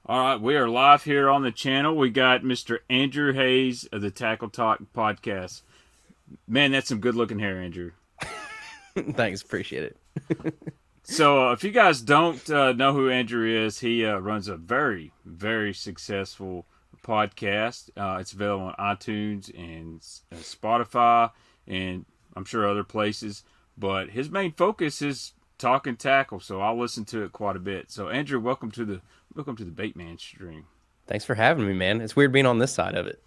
All right, we are live here on the channel. We got Mr. Andrew Hayes of the Tackle Talk podcast. Man, that's some good looking hair, Andrew. Thanks, appreciate it. So, if you guys don't know who Andrew is, he runs a very, very successful podcast. It's available on iTunes and Spotify, and I'm sure other places. But his main focus is talking tackle, so I'll listen to it quite a bit. So, Andrew, welcome to the Baitman stream. Thanks for having me, man. It's weird being on this side of it.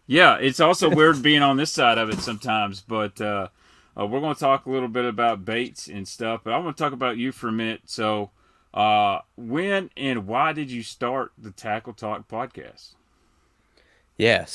Yeah, it's also weird being on this side of it sometimes, but we're going to talk a little bit about baits and stuff. But I want to talk about you for a minute. So, when and why did you start the Tackle Talk podcast? Yeah,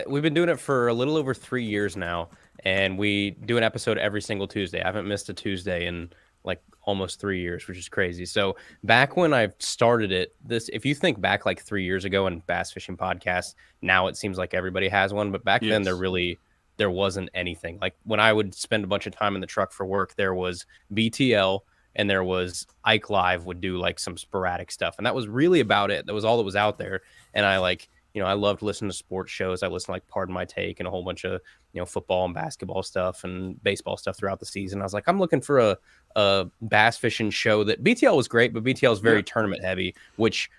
we've been doing it for a little over 3 years now, and we do an episode every single Tuesday. I haven't missed a Tuesday in like almost 3 years, which is crazy. So back when I started it, if you think back like 3 years ago in bass fishing podcasts, now it seems like everybody has one, but back then Yes. there wasn't anything. Like when I would spend a bunch of time in the truck for work, there was BTL and there was Ike Live would do like some sporadic stuff, and that was really about it. That was all that was out there, and I loved listening to sports shows. I listened to like Pardon My Take and a whole bunch of, football and basketball stuff and baseball stuff throughout the season. I was like, I'm looking for a bass fishing show. That BTL was great, but BTL is Yeah. very tournament heavy, which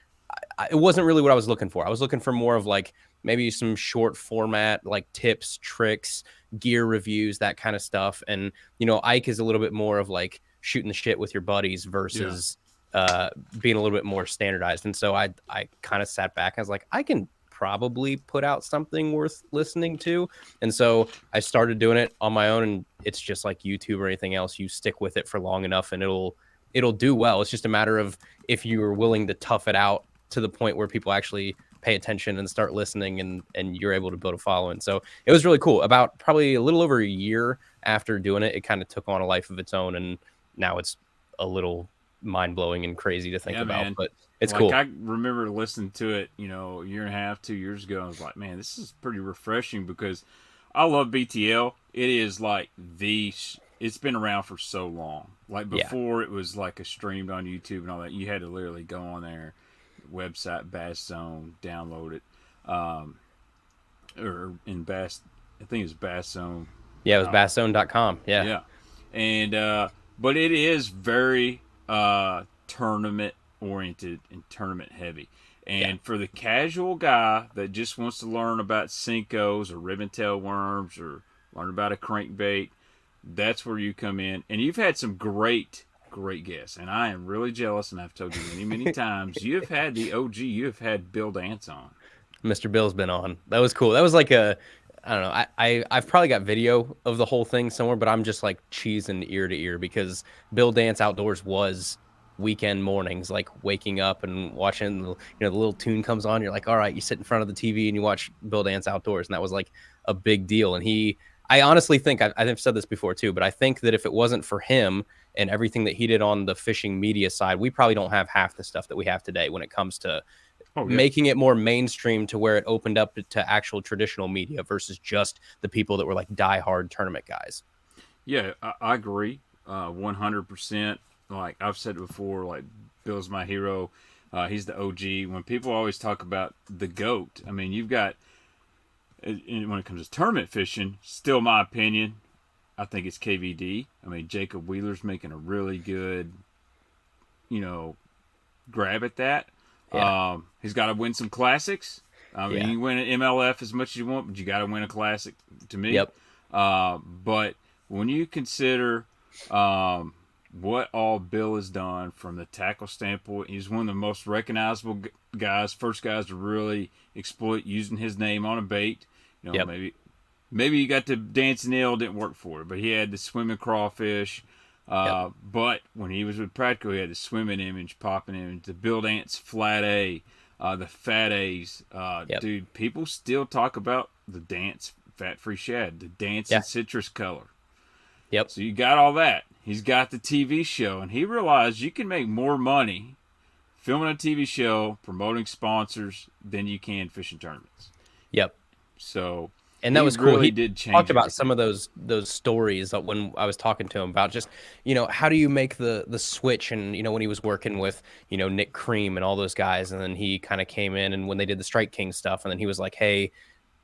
it wasn't really what I was looking for. I was looking for more of like maybe some short format, like tips, tricks, gear reviews, that kind of stuff. And, Ike is a little bit more of like shooting the shit with your buddies Yeah. versus being a little bit more standardized. And so I kind of sat back. I was like, I can probably put out something worth listening to. And so I started doing it on my own, and it's just like YouTube or anything else. You stick with it for long enough and it'll do well. It's just a matter of if you're willing to tough it out to the point where people actually pay attention and start listening, and you're able to build a following. So it was really cool. About probably a little over a year after doing it, it kind of took on a life of its own, and now it's a little mind-blowing and crazy to think Yeah, about, man. but it's Like, cool. I remember listening to it, a year and a half, 2 years ago. I was like, man, this is pretty refreshing because I love BTL. It is like it's been around for so long. Like Yeah. before, it was like a streamed on YouTube and all that. You had to literally go on there, website Bass Zone, download it, um, or in Bass. I think it's Bass Zone. Yeah, it was Uh, basszone.com. Yeah. yeah, and but it is very tournament oriented and tournament heavy. Yeah. And for the casual guy that just wants to learn about Cincos or ribbon tail worms or learn about a crankbait, that's where you come in. And you've had some great guests. And I am really jealous, and I've told you many times, you have had the OG, you have had Bill Dance on. Mr. Bill's been on. That was cool. That was like I don't know. I've probably got video of the whole thing somewhere, but I'm just like cheesing ear to ear because Bill Dance Outdoors was weekend mornings, like waking up and watching, the little tune comes on. You're like, all right, you sit in front of the TV and you watch Bill Dance Outdoors. And that was like a big deal. And I honestly think, I've said this before too, but I think that if it wasn't for him and everything that he did on the fishing media side, we probably don't have half the stuff that we have today when it comes to Oh, yeah. making it more mainstream to where it opened up to actual traditional media versus just the people that were like diehard tournament guys. Yeah, I agree 100%. Like I've said before, like Bill's my hero. He's the OG. When people always talk about the GOAT, I mean, you've got, when it comes to tournament fishing, still my opinion, I think it's KVD. I mean, Jacob Wheeler's making a really good, you know, grab at that. Yeah. He's got to win some classics. I mean, Yeah. you can win an MLF as much as you want, but you got to win a classic to me. Yep. But when you consider what all Bill has done from the tackle standpoint, he's one of the most recognizable guys, first guys to really exploit using his name on a bait. Yep. Maybe you got the dancing eel, didn't work for it, but he had the swimming crawfish. Yep. But when he was with Practical, he had the swimming image, popping image, the Bill Dance Flat A, the Fat A's. Yep. Dude, people still talk about the Dance Fat Free Shad, the Dance Yeah. and Citrus Color. Yep. So you got all that. He's got the TV show, and he realized you can make more money filming a TV show, promoting sponsors, than you can fishing tournaments. Yep. So And that was cool. Really He did change talked about everything. some of those stories that when I was talking to him about just, how do you make the switch? And, when he was working with, Nick Cream and all those guys, and then he kind of came in and when they did the Strike King stuff, and then he was like, hey,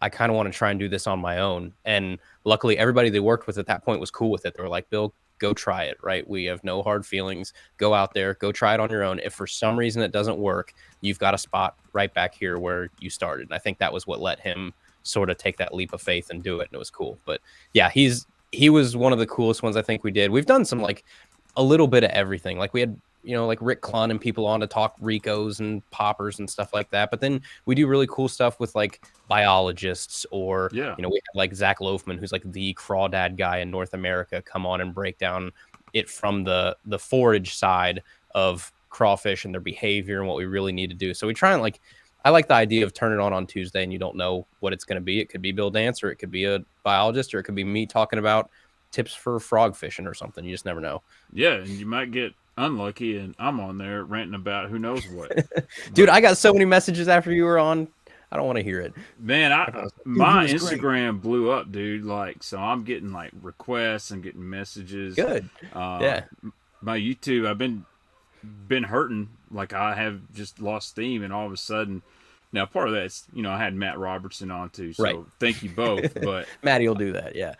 I kind of want to try and do this on my own. And luckily everybody they worked with at that point was cool with it. They were like, Bill, go try it, right? We have no hard feelings. Go out there, go try it on your own. If for some reason it doesn't work, you've got a spot right back here where you started. And I think that was what let him sort of take that leap of faith and do it. And it was cool. But yeah, he was one of the coolest ones I think we did. We've done some like a little bit of everything. Like we had, like Rick Clunn and people on to talk Ricos and poppers and stuff like that. But then we do really cool stuff with like biologists or, we had like Zach Loafman, who's like the crawdad guy in North America, come on and break down it from the forage side of crawfish and their behavior and what we really need to do. So we try and I like the idea of turning it on Tuesday and you don't know what it's going to be. It could be Bill Dance or it could be a biologist or it could be me talking about tips for frog fishing or something. You just never know. Yeah, and you might get unlucky and I'm on there ranting about who knows what. Dude, I got so many messages after you were on. I don't want to hear it. Man, my Instagram blew up, dude. So I'm getting requests and getting messages. Good. Yeah. My YouTube, I've been hurting. I have just lost steam, and all of a sudden, now part of that's I had Matt Robertson on too, so thank you both. But Matty will do that, yeah.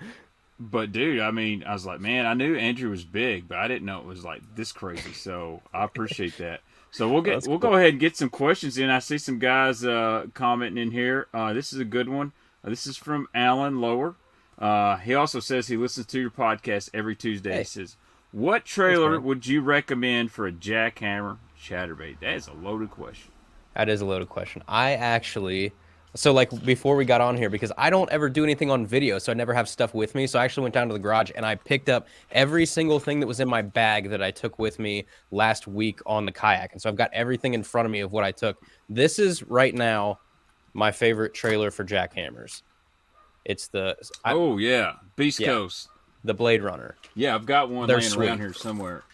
But dude, I mean, I was like, man, I knew Andrew was big, but I didn't know it was this crazy. So I appreciate that. So we'll go ahead and get some questions in. I see some guys commenting in here. This is a good one. This is from Alan Lower. He also says he listens to your podcast every Tuesday. Hey. He says, what trailer would you recommend for a jackhammer chatterbait? That is a loaded question. That is a loaded question. So before we got on here, because I don't ever do anything on video, so I never have stuff with me. So I actually went down to the garage and I picked up every single thing that was in my bag that I took with me last week on the kayak. And so I've got everything in front of me of what I took. This is right now my favorite trailer for jackhammers. It's Beast Coast. The Blade Runner. Yeah, I've got one laying around here somewhere.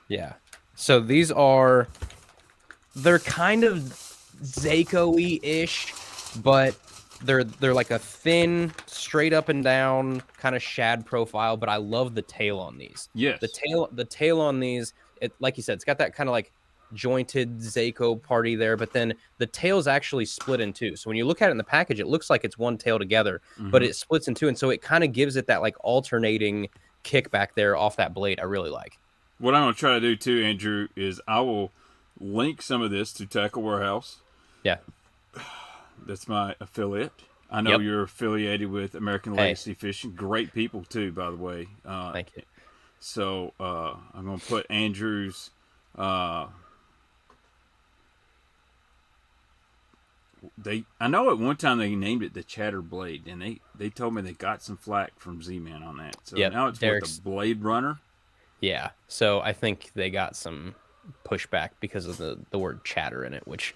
Yeah. So they're kind of Zaco-y-ish, but they're like a thin, straight up and down kind of shad profile. But I love the tail on these. Yes, the tail on these, like you said, it's got that kind of jointed Zaco party there. But then the tail's actually split in two. So when you look at it in the package, it looks like it's one tail together, but it splits in two, and so it kind of gives it that alternating kickback there off that blade. I really like. What I'm gonna try to do too, Andrew, is I will link some of this to Tackle Warehouse. Yeah. That's my affiliate. I know you're affiliated with American Legacy Fishing. Great people too, by the way. Thank you. So I'm going to put Andrew's. I know at one time they named it the Chatterblade, and they told me they got some flack from Z-Man on that. So now it's the Blade Runner. Yeah. So I think they got some pushback because of the word chatter in it, which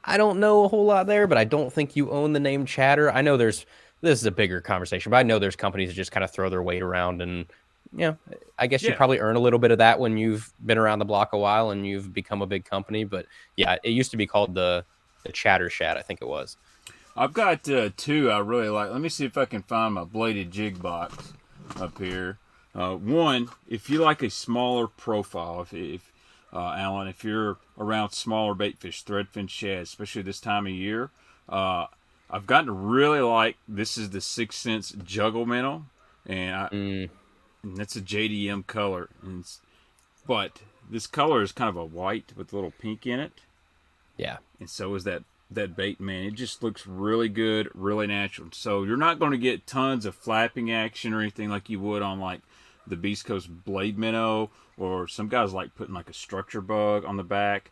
I don't know a whole lot there, but I don't think you own the name Chatter. I know this is a bigger conversation, but I know there's companies that just kind of throw their weight around, and I guess you probably earn a little bit of that when you've been around the block a while and you've become a big company. But yeah, it used to be called the Chatter Shad, I think it was. I've got two I really like. Let me see if I can find my bladed jig box up here. One, if you like a smaller profile, if Alan, if you're around smaller baitfish, threadfin shad, especially this time of year, I've gotten to really like, this is the 6th Sense Juggle Minnow, and that's a JDM color. But this color is kind of a white with a little pink in it. Yeah. And so is that Baitman. It just looks really good, really natural. So you're not going to get tons of flapping action or anything like you would on the Beast Coast Blade Minnow, or some guys like putting a structure bug on the back.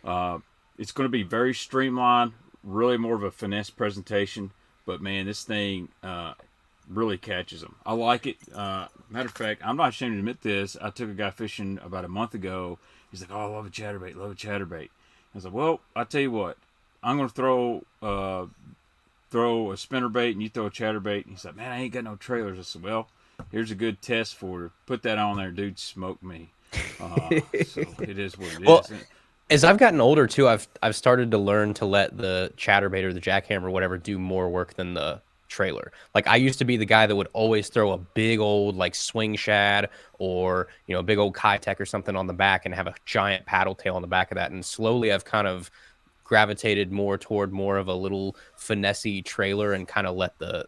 It's going to be very streamlined, really more of a finesse presentation. But man, this thing really catches them. I like it. Matter of fact, I'm not ashamed to admit this. I took a guy fishing about a month ago. He's like, "Oh, I love a chatterbait, love a chatterbait." I was like, "Well, I'll tell you what. I'm going to throw a spinnerbait and you throw a chatterbait." And he's like, "Man, I ain't got no trailers." I said, "Well, here's a good test for you. Put that on there, dude. Smoke me." So it is what it is. As I've gotten older too, I've started to learn to let the chatterbait or the jackhammer or whatever do more work than the trailer. Like I used to be the guy that would always throw a big old like swing shad or, you know, a big old Kayak or something on the back and have a giant paddle tail on the back of that. And slowly I've kind of gravitated more toward more of a little finessey trailer and kind of let the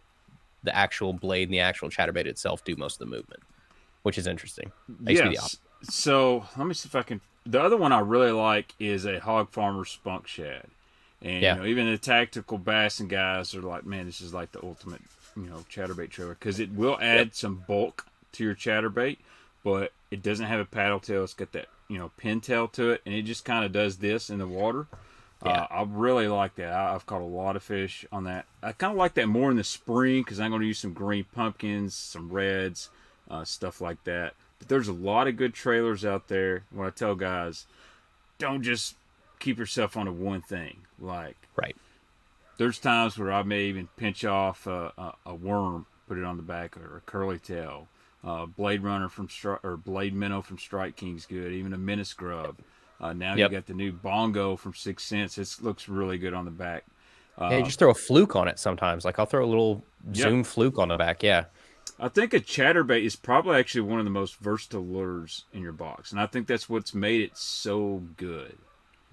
actual blade and the actual chatterbait itself do most of the movement, which is interesting. I used to be the Yes. opposite. So let me see if I can. The other one I really like is a hog farmer spunk shad, and Yeah. you know even the tactical bassin guys are like, man, this is like the ultimate, you know, chatterbait trailer because it will add some bulk to your chatterbait, but it doesn't have a paddle tail. It's got that, you know, pin tail to it, and it just kind of does this in the water. Yeah. I really like that. I've caught a lot of fish on that. I kind of like that more in the spring because I'm going to use some green pumpkins, some reds, stuff like that. But there's a lot of good trailers out there. When I tell guys, don't just keep yourself on to one thing. Like, Right. there's times where I may even pinch off a worm, put it on the back, or a curly tail. Blade Runner from or Blade Minnow from Strike King's good. Even a Menace Grub. Now you got the new Bongo from 6 Cents. It looks really good on the back. Yeah, you just throw a fluke on it sometimes. Like I'll throw a little zoom fluke on the back. Yeah. I think a chatterbait is probably actually one of the most versatile lures in your box, and I think that's what's made it so good.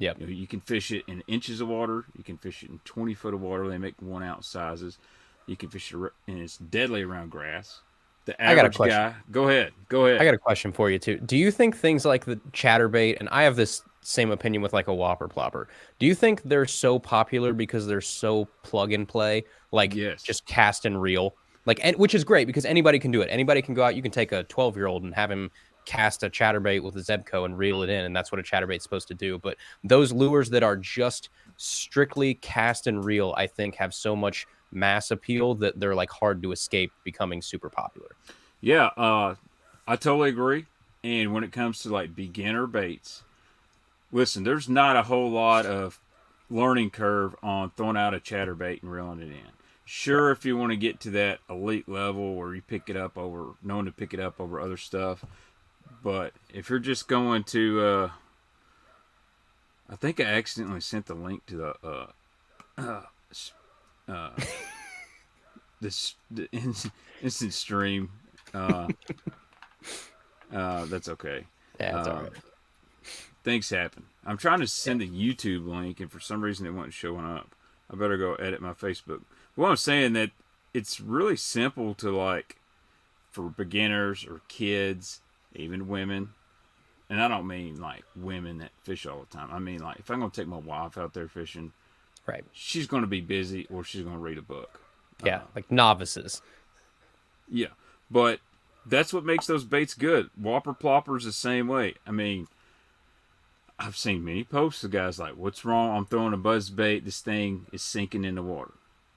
Yep. You know, you can fish it in inches of water. You can fish it in 20 foot of water. They make 1 ounce sizes. You can fish it, and it's deadly around grass. The average guy. Go ahead. I got a question for you too. Do you think things like the chatterbait, and I have this same opinion with like a whopper plopper, do you think they're so popular because they're so plug and play, like just cast and reel, like, and which is great because anybody can do it. Anybody can go out. You can take a 12-year-old and have him cast a chatterbait with a Zebco and reel it in, and that's what a chatterbait's supposed to do. But those lures that are just strictly cast and reel, I think, have so much mass appeal that they're like hard to escape becoming super popular. Yeah, I totally agree. And when it comes to like beginner baits, listen, there's not a whole lot of learning curve on throwing out a chatterbait and reeling it in. Sure, if you want to get to that elite level where you pick it up over, knowing to pick it up over other stuff, but if you're just going to, I think I accidentally sent the link to the instant stream. That's okay. Yeah, that's all right. Things happen. I'm trying to send a YouTube link, and for some reason it wasn't showing up. I better go edit my Facebook. Well, I'm saying that it's really simple to, like, for beginners or kids, even women. And I don't mean like women that fish all the time. I mean, like, if I'm going to take my wife out there fishing, right, she's going to be busy or she's going to read a book. Yeah, like novices. Yeah, but that's what makes those baits good. Whopper ploppers the same way. I mean, I've seen many posts of guys like, "What's wrong? I'm throwing a buzz bait. This thing is sinking in the water,"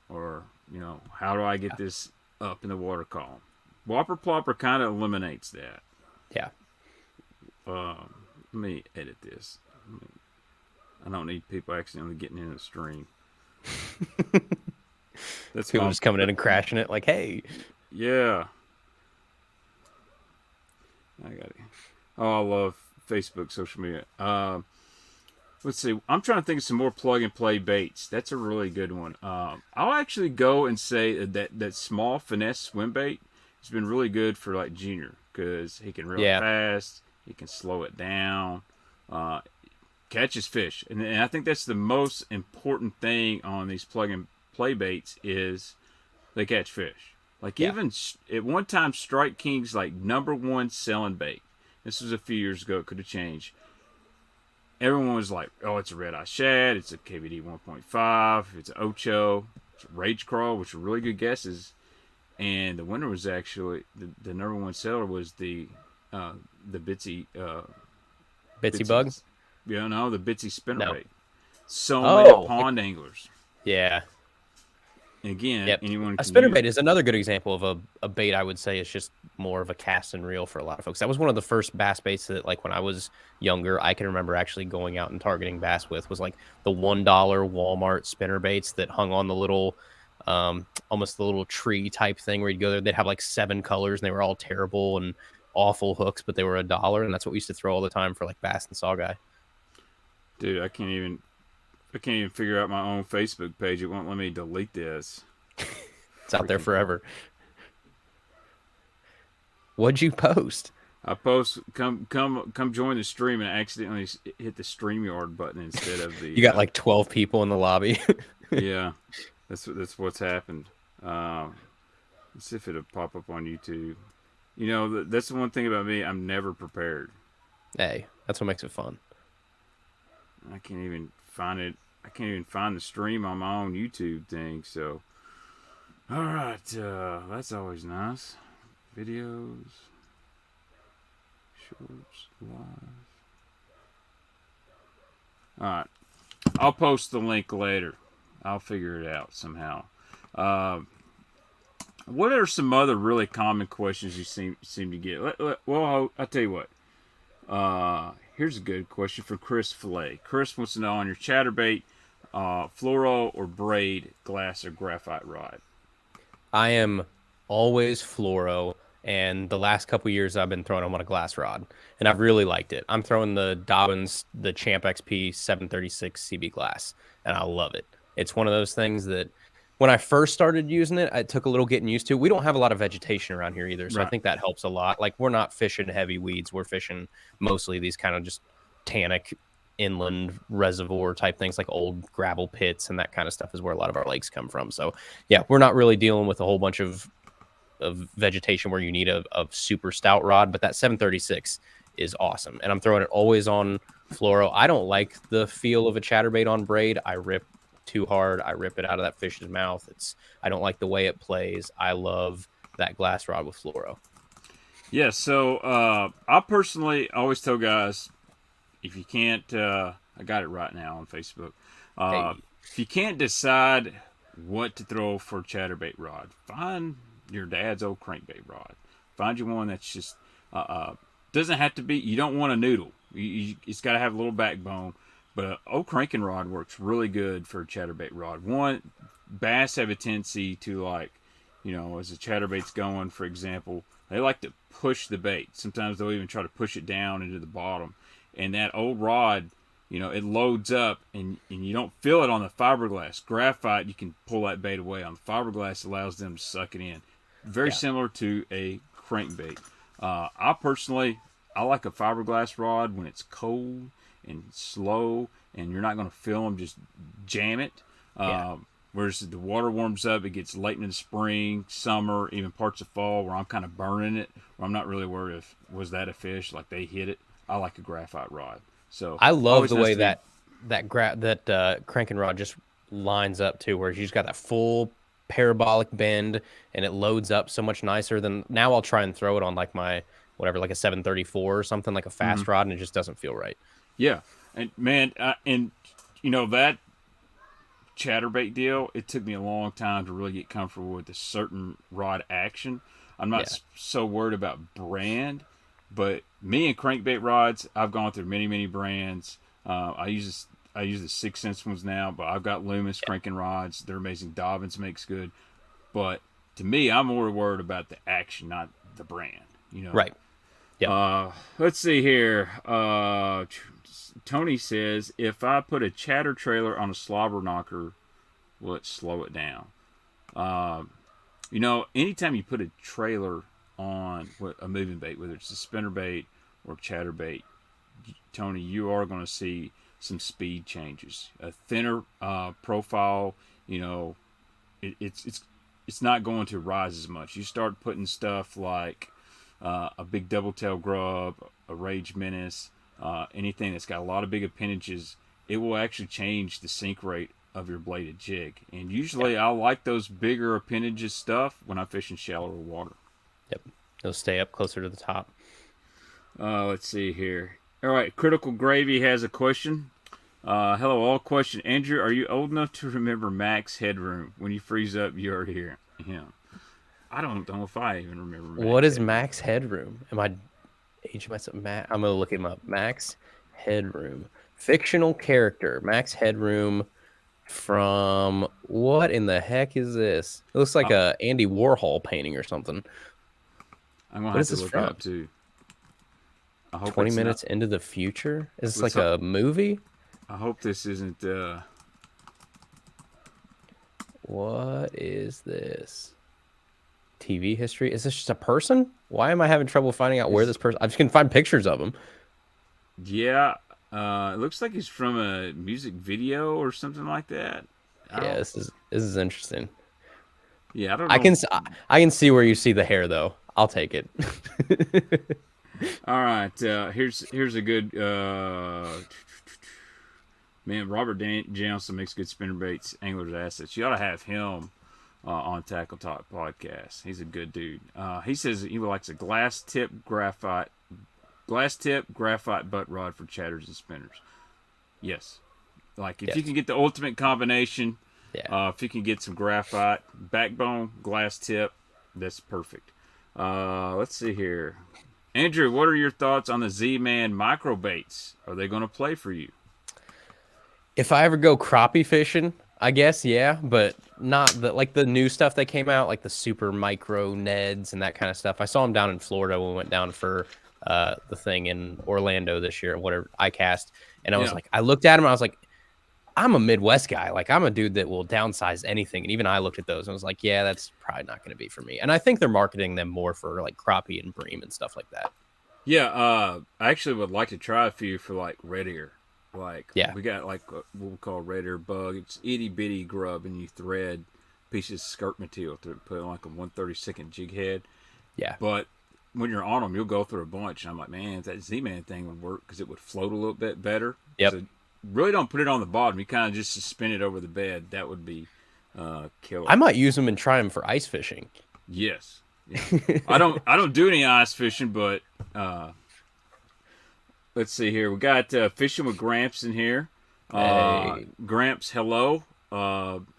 or, you know, "How do I get this up in the water column?" Whopper plopper kind of eliminates that. Yeah. Let me edit this. I don't need people accidentally getting in the stream. That's people just coming in and crashing it. Like, hey. Yeah. I got it. Oh, I love Facebook, social media. Let's see. I'm trying to think of some more plug and play baits. That's a really good one. I'll actually go and say that small finesse swim bait has been really good for like Junior because he can reel fast. He can slow it down. Catches fish, and I think that's the most important thing on these plug and play baits is they catch fish. Like even at one time, Strike King's like #1 selling bait. This was a few years ago. It could have changed. Everyone was like, "Oh, it's a red eye shad. It's a KVD 1.5. It's an Ocho. It's a Rage Crawl," which are really good guesses. And the winner was actually the #1 seller was the Bitsy Bitsy bug. Yeah, no, the Bitsy Spinnerbait. No. So many pond anglers. Yeah. Again, anyone can spinnerbait is another good example of a bait I would say is just more of a cast and reel for a lot of folks. That was one of the first bass baits that, like, when I was younger, I can remember actually going out and targeting bass with was like the $1 Walmart spinnerbaits that hung on the little almost the little tree type thing where you'd go there. They'd have like 7 colors and they were all terrible and awful hooks, but they were $1, and that's what we used to throw all the time for like bass and sawguy. Dude, I can't even figure out my own Facebook page. It won't let me delete this. It's out there Freaking forever. What'd you post? I post come join the stream and accidentally hit the StreamYard button instead of You the got like 12 people in the lobby. yeah. That's what's happened. Let's see if it'll pop up on YouTube. You know, that's the one thing about me. I'm never prepared. Hey, that's what makes it fun. I can't even find it. I can't even find the stream on my own YouTube thing. So, all right, that's always nice. Videos, shorts, live. All right, I'll post the link later. I'll figure it out somehow. What are some other really common questions you seem to get? Well, I'll tell you what. Here's a good question from Chris Fillet. Chris wants to know on your Chatterbait, fluoro or braid, glass or graphite rod. I am always fluoro, and the last couple years I've been throwing them on a glass rod, and I've really liked it. I'm throwing the Dobbins, the Champ XP 736 CB glass, and I love it. It's one of those things that when I first started using it, it took a little getting used to. We don't have a lot of vegetation around here either, so Right. I think that helps a lot. Like, we're not fishing heavy weeds. We're fishing mostly these kind of just tannic inland reservoir type things, like old gravel pits and that kind of stuff is where a lot of our lakes come from. So yeah, we're not really dealing with a whole bunch of vegetation where you need a super stout rod, but that 736 is awesome. And I'm throwing it always on fluoro. I don't like the feel of a chatterbait on braid. I rip too hard. I rip it out of that fish's mouth. I don't like the way it plays. I love that glass rod with fluoro. Yeah, so I personally always tell guys, if you can't, I got it right now on Facebook. Hey. If you can't decide what to throw for a chatterbait rod, find your dad's old crankbait rod. Find you one that's just doesn't have to be. You don't want a noodle. It's got to have a little backbone. But an old cranking rod works really good for a chatterbait rod. One, bass have a tendency to, like, you know, as the chatterbait's going, for example, they like to push the bait. Sometimes they'll even try to push it down into the bottom. And that old rod, you know, it loads up and you don't feel it on the fiberglass. Graphite, you can pull that bait away. On the fiberglass, allows them to suck it in. Very similar to a crankbait. I personally, I like a fiberglass rod when it's cold and slow and you're not going to feel them just jam it. Whereas the water warms up, it gets late in the spring, summer, even parts of fall where I'm kind of burning it, where I'm not really worried if was that a fish, like they hit it. I like a graphite rod. So I love the way that cranking rod just lines up too, where you just got that full parabolic bend and it loads up so much nicer than now. I'll try and throw it on like my whatever, like a 734 or something, like a fast rod, and it just doesn't feel right. Yeah, and man, and you know that chatterbait deal, it took me a long time to really get comfortable with a certain rod action. I'm not so worried about brand, but me and crankbait rods, I've gone through many brands. I use the 6 cents ones now, but I've got Loomis cranking rods. They're amazing. Dobbins makes good, but to me, I'm more worried about the action, not the brand. You know, Right? Yeah. Let's see here. Tony says, if I put a chatter trailer on a slobber knocker, will it slow it down? You know, anytime you put a trailer on a moving bait, whether it's a spinnerbait or chatterbait, Tony, you are going to see some speed changes. A thinner profile, you know, it's not going to rise as much. You start putting stuff like a big double tail grub, a rage menace, anything that's got a lot of big appendages, it will actually change the sink rate of your bladed jig. And usually I like those bigger appendages stuff when I'm fishing shallower water. Yep. It'll stay up closer to the top. Let's see here. All right, Critical Gravy has a question. Hello all. Question: Andrew, are you old enough to remember Max Headroom? When you freeze up, you're here. Yeah. I don't know if I even remember Max. What is Max Headroom? Am I aging myself? I'm gonna look him up. Max Headroom, fictional character. Max Headroom from what in the heck is this? It looks like a Andy Warhol painting or something. I'm gonna have to look it up too. I hope 20 minutes into the future? Is this like a movie? I hope this isn't. What is this? TV history. Is this just a person? Why am I having trouble finding out where this person? I just can find pictures of him. Yeah, it looks like he's from a music video or something like that. I Yeah, don't. this is interesting. Yeah, I don't I can know. s- I can see where you see the hair though. I'll take it. All right, here's a good man. Robert Johnson makes good spinnerbaits, anglers assets. You ought to have him on Tackle Talk podcast. He's a good dude. He says he likes a glass tip graphite butt rod for chatters and spinners. Yes, like if you Yes. can get the ultimate combination, Yeah. if you can get some graphite backbone, glass tip, that's perfect. Let's see here. Andrew, what are your thoughts on the Z-Man micro baits? Are they going to play for you? If I ever go crappie fishing, I guess, yeah, but not the new stuff that came out, like the super micro Neds and that kind of stuff. I saw them down in Florida when we went down for the thing in Orlando this year, whatever ICAST, and I was Yeah. like, I looked at him, I was like, I'm a Midwest guy, like I'm a dude that will downsize anything, and even I looked at those and was like, yeah, that's probably not going to be for me. And I think they're marketing them more for like crappie and bream and stuff like that. Yeah, I actually would like to try a few for like red ear. Like Yeah, we got like what we call red ear bug. It's itty bitty grub, and you thread pieces of skirt material to put on like a 1/32 jig head. yeah. But when you're on them, you'll go through a bunch. And I'm like, man, if that Z-Man thing would work because it would float a little bit better. Yep. So really don't put it on the bottom. You kind of just suspend it over the bed. That would be killer. I might use them and try them for ice fishing. Yes. Yeah. I don't do any ice fishing, but let's see here. We got fishing with Gramps in here. Hey. Gramps, hello.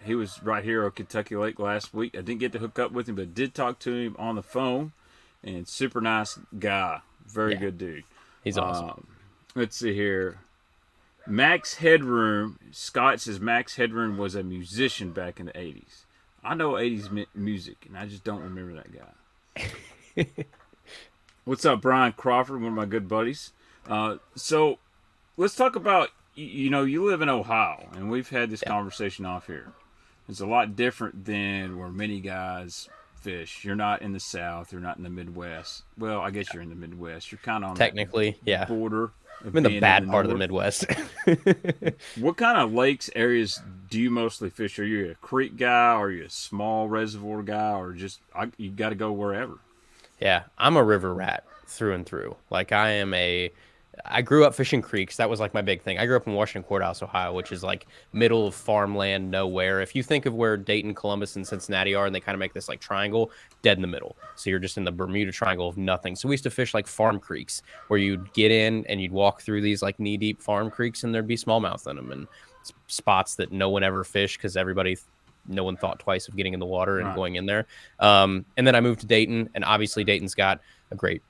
He was right here on Kentucky Lake last week. I didn't get to hook up with him, but did talk to him on the phone. And super nice guy. Very good dude. He's awesome. Let's see here. Max Headroom. Scott says Max Headroom was a musician back in the 80s. I know 80s music, and I just don't remember that guy. What's up, Brian Crawford, one of my good buddies? So let's talk about, you live in Ohio, and we've had this conversation off here. It's a lot different than where many guys fish. You're not in the South. You're not in the Midwest. Well, I guess you're in the Midwest. You're kind of on Technically, that border. I'm in the bad part of the Midwest. What kind of lakes areas do you mostly fish? Are you a creek guy? Or are you a small reservoir guy? Or just you got to go wherever? Yeah, I'm a river rat through and through. Like I grew up fishing creeks. That was like my big thing. I grew up in Washington Courthouse, Ohio, which is like middle of farmland, nowhere. If you think of where Dayton, Columbus, and Cincinnati are, and they kind of make this like triangle, dead in the middle. So you're just in the Bermuda Triangle of nothing. So we used to fish like farm creeks where you'd get in and you'd walk through these like knee deep farm creeks, and there'd be smallmouth in them and spots that no one ever fished because no one thought twice of getting in the water and going in there. And then I moved to Dayton, and obviously Dayton's got a great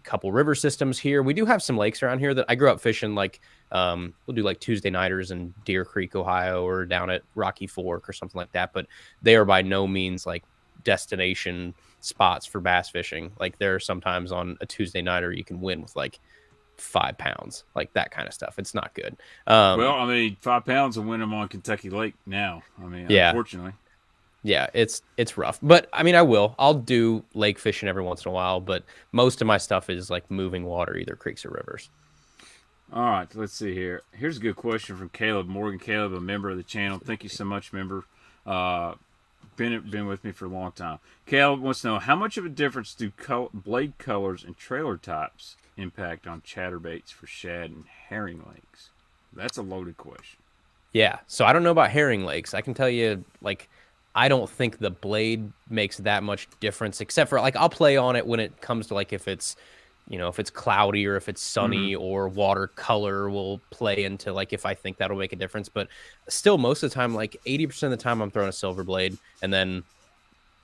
couple river systems here. We do have some lakes around here that I grew up fishing. Like we'll do like Tuesday nighters in Deer Creek, Ohio, or down at Rocky Fork or something like that. But they are by no means like destination spots for bass fishing. Like there are sometimes on a Tuesday nighter you can win with like 5 pounds, like that kind of stuff. It's not good. Well, I mean, 5 pounds will win them on Kentucky Lake now. I mean, unfortunately. Yeah, it's rough. But I mean, I'll do lake fishing every once in a while, but most of my stuff is like moving water, either creeks or rivers. All right, let's see here. Here's a good question from Caleb Morgan. Caleb, a member of the channel. Thank you so much, member. Been with me for a long time. Caleb wants to know, how much of a difference do blade colors and trailer types impact on chatterbaits for shad and herring lakes? That's a loaded question. Yeah, so I don't know about herring lakes. I can tell you, like, I don't think the blade makes that much difference, except for like I'll play on it when it comes to like if it's cloudy or if it's sunny, or watercolor will play into like if I think that'll make a difference. But still, most of the time, like 80% of the time, I'm throwing a silver blade, and then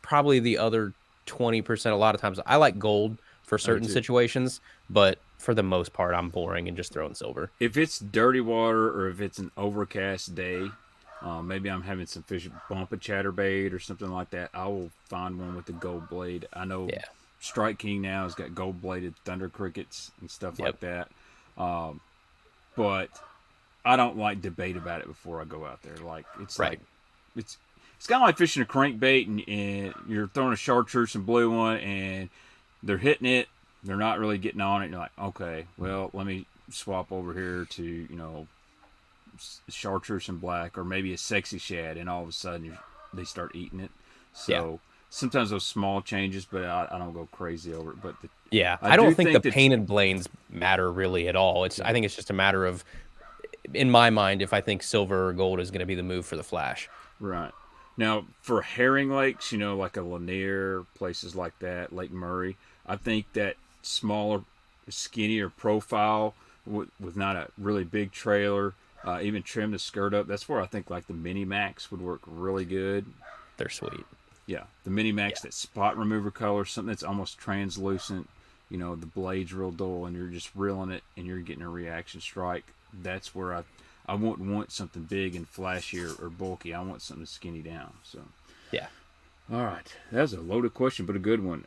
probably the other 20%. A lot of times, I like gold for certain situations, but for the most part, I'm boring and just throwing silver. If it's dirty water or if it's an overcast day, maybe I'm having some fish bump a chatterbait or something like that, I will find one with the gold blade. I know Strike King now has got gold bladed thunder crickets and stuff like that. But I don't like debate about it before I go out there. Like it's like it's kind of like fishing a crankbait, and you're throwing a chartreuse and blue one, and they're hitting it. They're not really getting on it. And you're like, okay, well, let me swap over here to, you know, chartreuse and black, or maybe a sexy shad, and all of a sudden they start eating it. So sometimes those small changes, but I don't go crazy over it. But I don't think the painted blains matter really at all. I think it's just a matter of, in my mind, if I think silver or gold is going to be the move for the flash. Right. Now, for herring lakes, you know, like a Lanier, places like that, Lake Murray, I think that smaller, skinnier profile with not a really big trailer, even trim the skirt up, that's where I think like the Mini Max would work really good. They're sweet. Yeah, the Mini Max, that spot remover color, something that's almost translucent, you know, the blade's real dull, and you're just reeling it, and you're getting a reaction strike. That's where I wouldn't want something big and flashy or bulky. I want something skinny down. So yeah. All right, that was a loaded question, but a good one.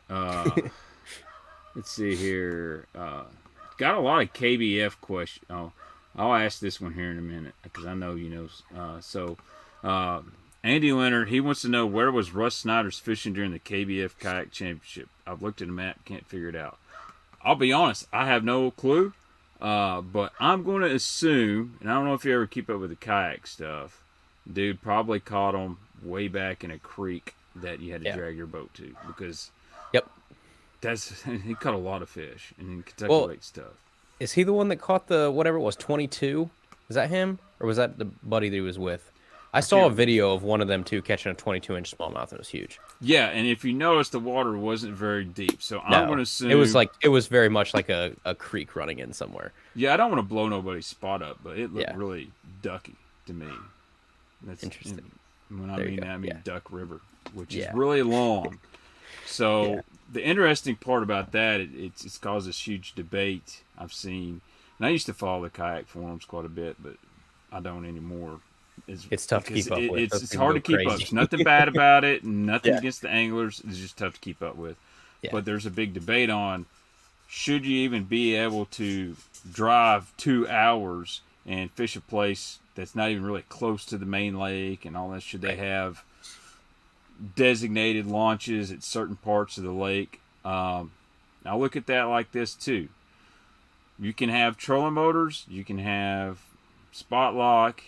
Let's see here. Got a lot of KBF questions. Oh, I'll ask this one here in a minute because I know you know. Andy Leonard, he wants to know, where was Russ Snyder's fishing during the KBF Kayak Championship? I've looked at the map, can't figure it out. I'll be honest, I have no clue. But I'm going to assume, and I don't know if you ever keep up with the kayak stuff, dude probably caught him way back in a creek that you had to drag your boat to, because he caught a lot of fish in Kentucky Lake stuff. Is he the one that caught the whatever it was 22? Is that him, or was that the buddy that he was with? I saw a video of one of them two catching a 22-inch smallmouth, and it was huge. Yeah, and if you notice, the water wasn't very deep, so I'm going to assume it was very much like a creek running in somewhere. Yeah, I don't want to blow nobody's spot up, but it looked really ducky to me. That's interesting. When I mean Duck River, which is really long. So the interesting part about that, it's caused this huge debate I've seen. And I used to follow the kayak forums quite a bit, but I don't anymore. It's tough to keep up with. It's hard to keep up. There's nothing bad about it. Nothing against the anglers. It's just tough to keep up with. Yeah. But there's a big debate on, should you even be able to drive 2 hours and fish a place that's not even really close to the main lake and all that? Should they have designated launches at certain parts of the lake? I look at that like this too. You can have trolling motors. You can have spot lock.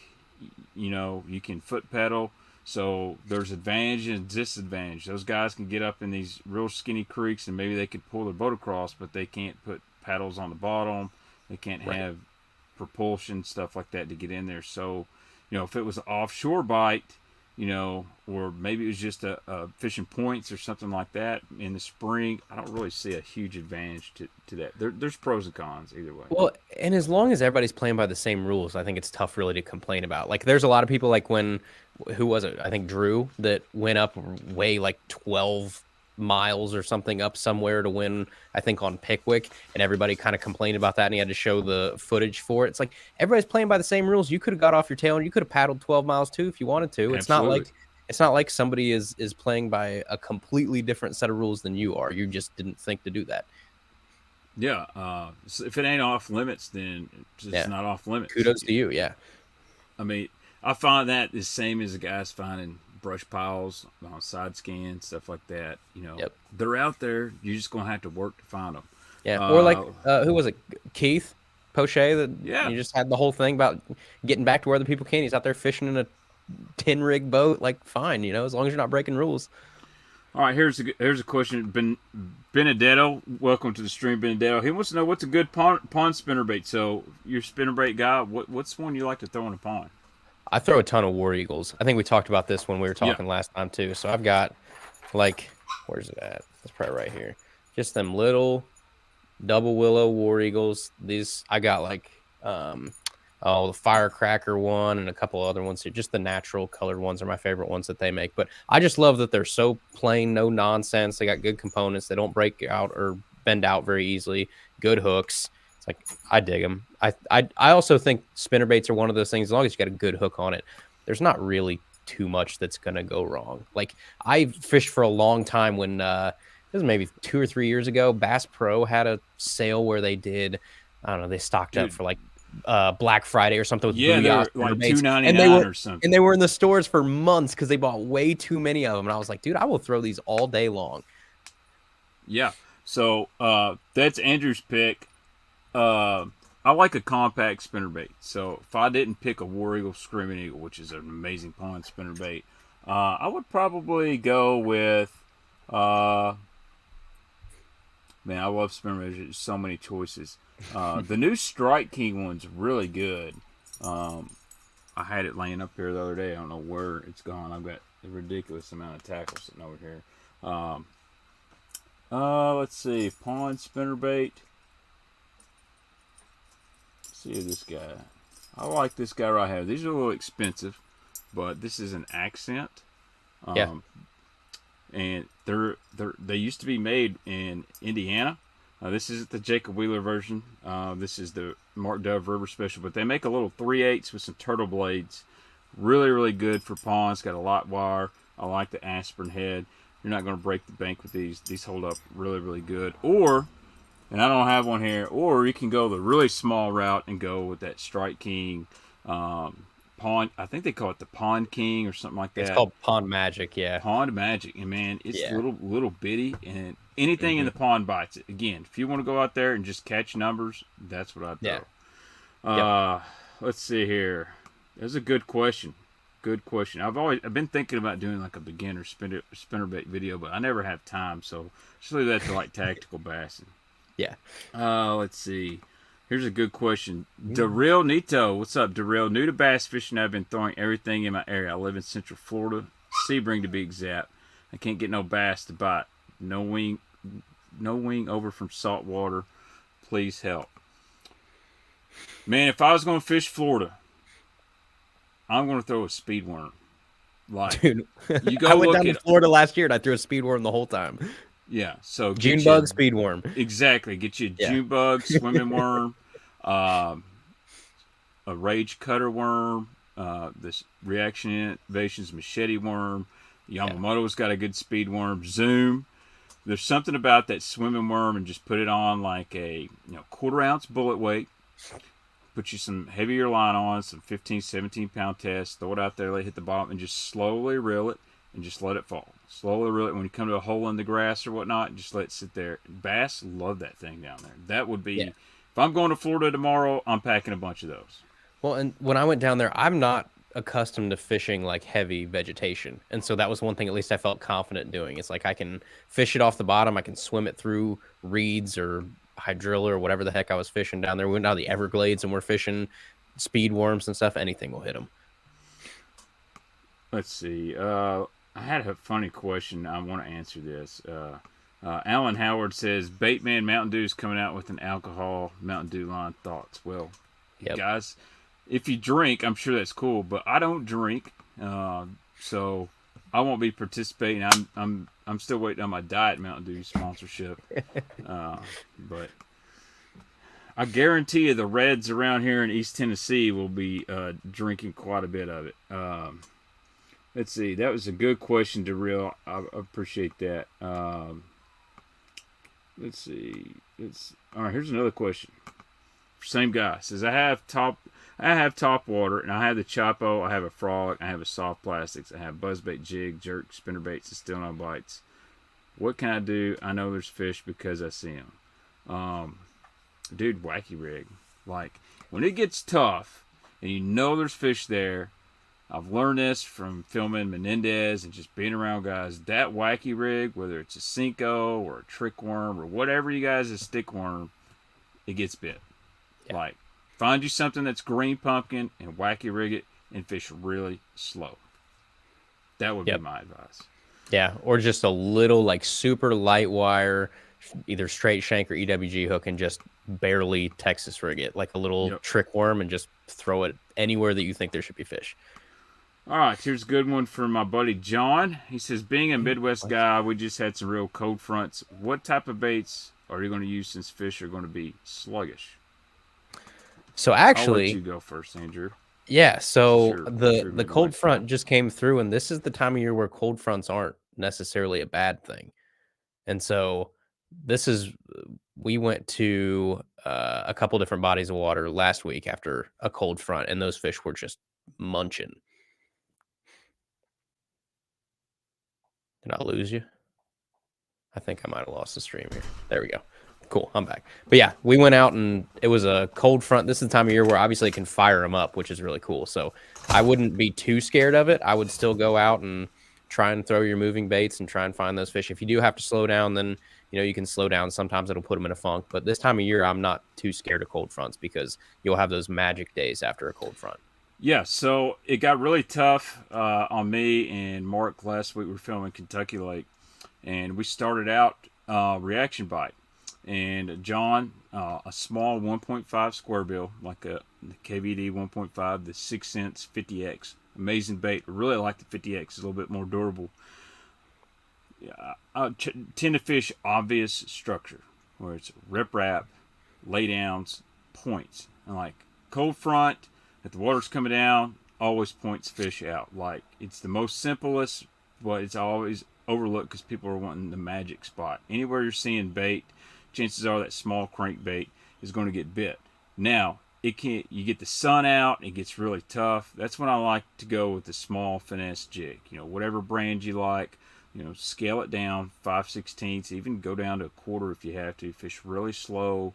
You know, you can foot pedal. So there's advantage and disadvantage. Those guys can get up in these real skinny creeks and maybe they could pull their boat across, but they can't put paddles on the bottom. They can't have propulsion, stuff like that to get in there. So, you know, if it was an offshore bite, you know, or maybe it was just a fishing points or something like that in the spring, I don't really see a huge advantage to that. There's pros and cons either way. Well, and as long as everybody's playing by the same rules, I think it's tough really to complain about. Like, there's a lot of people, like who was it? I think Drew, that went up way like 12 miles or something up somewhere to win, I think, on Pickwick, and everybody kind of complained about that, and he had to show the footage for it. It's like, everybody's playing by the same rules. You could have got off your tail and you could have paddled 12 miles too if you wanted to. Absolutely. It's not like somebody is playing by a completely different set of rules than you are. You just didn't think to do that. Yeah, so if it ain't off limits, then it's not off limits. Kudos to you. Yeah, I mean, I find that the same as the guys finding brush piles on side scan, stuff like that. You know, they're out there. You're just gonna have to work to find them. Yeah, or like who was it? Keith Poche. You just had the whole thing about getting back to where the people can. He's out there fishing in a 10 rig boat. Like, fine, you know, as long as you're not breaking rules. All right, here's a question. Benedetto, welcome to the stream, Benedetto. He wants to know, what's a good pond spinnerbait. So you're a spinnerbait guy. What's one you like to throw in a pond? I throw a ton of War Eagles. I think we talked about this when we were talking last time too. So I've got, like, where's it at? It's probably right here. Just them little double willow War Eagles. These I got like the firecracker one and a couple other ones here. Just the natural colored ones are my favorite ones that they make. But I just love that they're so plain, no nonsense. They got good components. They don't break out or bend out very easily. Good hooks. It's like, I dig them. I also think spinnerbaits are one of those things, as long as you got a good hook on it, there's not really too much that's going to go wrong. Like, I fished for a long time when this was maybe 2 or 3 years ago. Bass Pro had a sale where they did, I don't know, they stocked up for like Black Friday or something with Yeah, Booyah they're like Spinnerbaits, and they $2.99 were or something. in the stores for months because they bought way too many of them. And I was like, dude, I will throw these all day long. Yeah. So that's Andrew's pick. Uh, I like a compact spinnerbait. So if I didn't pick a War Eagle Screaming Eagle, which is an amazing pond spinnerbait, I would probably go with. Man, I love spinnerbaits. There's so many choices. The new Strike King one's really good. I had it laying up here the other day. I don't know where it's gone. I've got a ridiculous amount of tackle sitting over here. Let's see. Pond spinnerbait. See this guy. I like this guy right here. These are a little expensive, but this is an accent. Yeah. And they used to be made in Indiana. This isn't the Jacob Wheeler version. This is the Mark Dove River Special, but they make a little 3/8 with some turtle blades. Really, really good for ponds. Got a lot wire. I like the aspirin head. You're not going to break the bank with these. These hold up really, really good. Or, and I don't have one here, or you can go the really small route and go with that Strike King pond. I think they call it the Pond King or something like that. It's called Pond Magic, yeah. Pond Magic, and man, it's little bitty, and anything in the pond bites it. Again, if you want to go out there and just catch numbers, that's what I throw. Yeah. Let's see here. That's a good question. Good question. I've been thinking about doing like a beginner spinnerbait video, but I never have time, so just leave that to like tactical bassing. Yeah. Let's see. Here's a good question. Darrell Nito. What's up, Darrell? New to bass fishing. I've been throwing everything in my area. I live in Central Florida. Sebring to be exact. I can't get no bass to bite. No wing over from salt water. Please help. Man, if I was going to fish Florida, I'm going to throw a speed worm. Like, dude, you go I went look down to Florida last year and I threw a speed worm the whole time. Yeah, so June bug, speed worm. Exactly. Get you a June bug, swimming worm, a rage cutter worm, this reaction innovations machete worm. Yamamoto's got a good speed worm. Zoom. There's something about that swimming worm, and just put it on like a 1/4 ounce bullet weight. Put you some heavier line on, some 15, 17 pound test. Throw it out there, let it hit the bottom, and just slowly reel it, and just let it fall. Slowly reel it. When you come to a hole in the grass or whatnot, just let it sit there. Bass love that thing down there. That would be, if I'm going to Florida tomorrow, I'm packing a bunch of those. Well, and when I went down there, I'm not accustomed to fishing like heavy vegetation, and so that was one thing at least I felt confident doing. It's like I can fish it off the bottom, I can swim it through reeds or hydrilla or whatever the heck I was fishing down there. We went down the Everglades and we're fishing speed worms and stuff. Anything will hit them. Let's see. I had a funny question. I want to answer this. Alan Howard says, Baitman Mountain Dew is coming out with an alcohol Mountain Dew line. Thoughts? Well, guys, if you drink, I'm sure that's cool, but I don't drink, so I won't be participating. I'm still waiting on my Diet Mountain Dew sponsorship, but I guarantee you the Reds around here in East Tennessee will be drinking quite a bit of it. Let's see. That was a good question, Darrell. I appreciate that. Let's see. All right. Here's another question. Same guy says, I have top water, and I have the Chapo, I have a frolic, I have a soft plastics, I have buzzbait, jig, jerk, spinnerbaits, and still no bites. What can I do? I know there's fish because I see them. Dude, wacky rig. Like, when it gets tough and you know there's fish there, I've learned this from filming Menendez and just being around guys. That wacky rig, whether it's a Cinco or a trick worm or whatever you guys, a stick worm, it gets bit. Yeah. Like, find you something that's green pumpkin and wacky rig it and fish really slow. That would be my advice. Yeah, or just a little like super light wire, either straight shank or EWG hook, and just barely Texas rig it, like a little trick worm, and just throw it anywhere that you think there should be fish. All right, here's a good one from my buddy John. He says, being a Midwest guy, we just had some real cold fronts. What type of baits are you going to use since fish are going to be sluggish? So actually, I'll let you go first, Andrew. Yeah, so the cold front just came through, and this is the time of year where cold fronts aren't necessarily a bad thing. And so this is we went to a couple different bodies of water last week after a cold front, and those fish were just munching. Did I lose you? I think I might have lost the stream here. There we go. Cool, I'm back. But yeah, we went out and it was a cold front. This is the time of year where obviously it can fire them up, which is really cool. So I wouldn't be too scared of it. I would still go out and try and throw your moving baits and try and find those fish. If you do have to slow down, then you can slow down. Sometimes it'll put them in a funk. But this time of year, I'm not too scared of cold fronts because you'll have those magic days after a cold front. Yeah, so it got really tough on me and Mark last week. We were filming Kentucky Lake, and we started out reaction bite. And John, a small 1.5 square bill, like a KVD 1.5, the 6 cents 50X. Amazing bait. I really like the 50X. It's a little bit more durable. I tend to fish obvious structure, where it's rip wrap, lay downs, points. And like cold front, if the water's coming down, always points fish out. Like it's the most simplest, but it's always overlooked because people are wanting the magic spot. Anywhere you're seeing bait, chances are that small crankbait is going to get bit. Now, it can't. You get the sun out, it gets really tough. That's when I like to go with the small finesse jig. Whatever brand you like. Scale it down 5/16, even go down to a quarter if you have to. Fish really slow,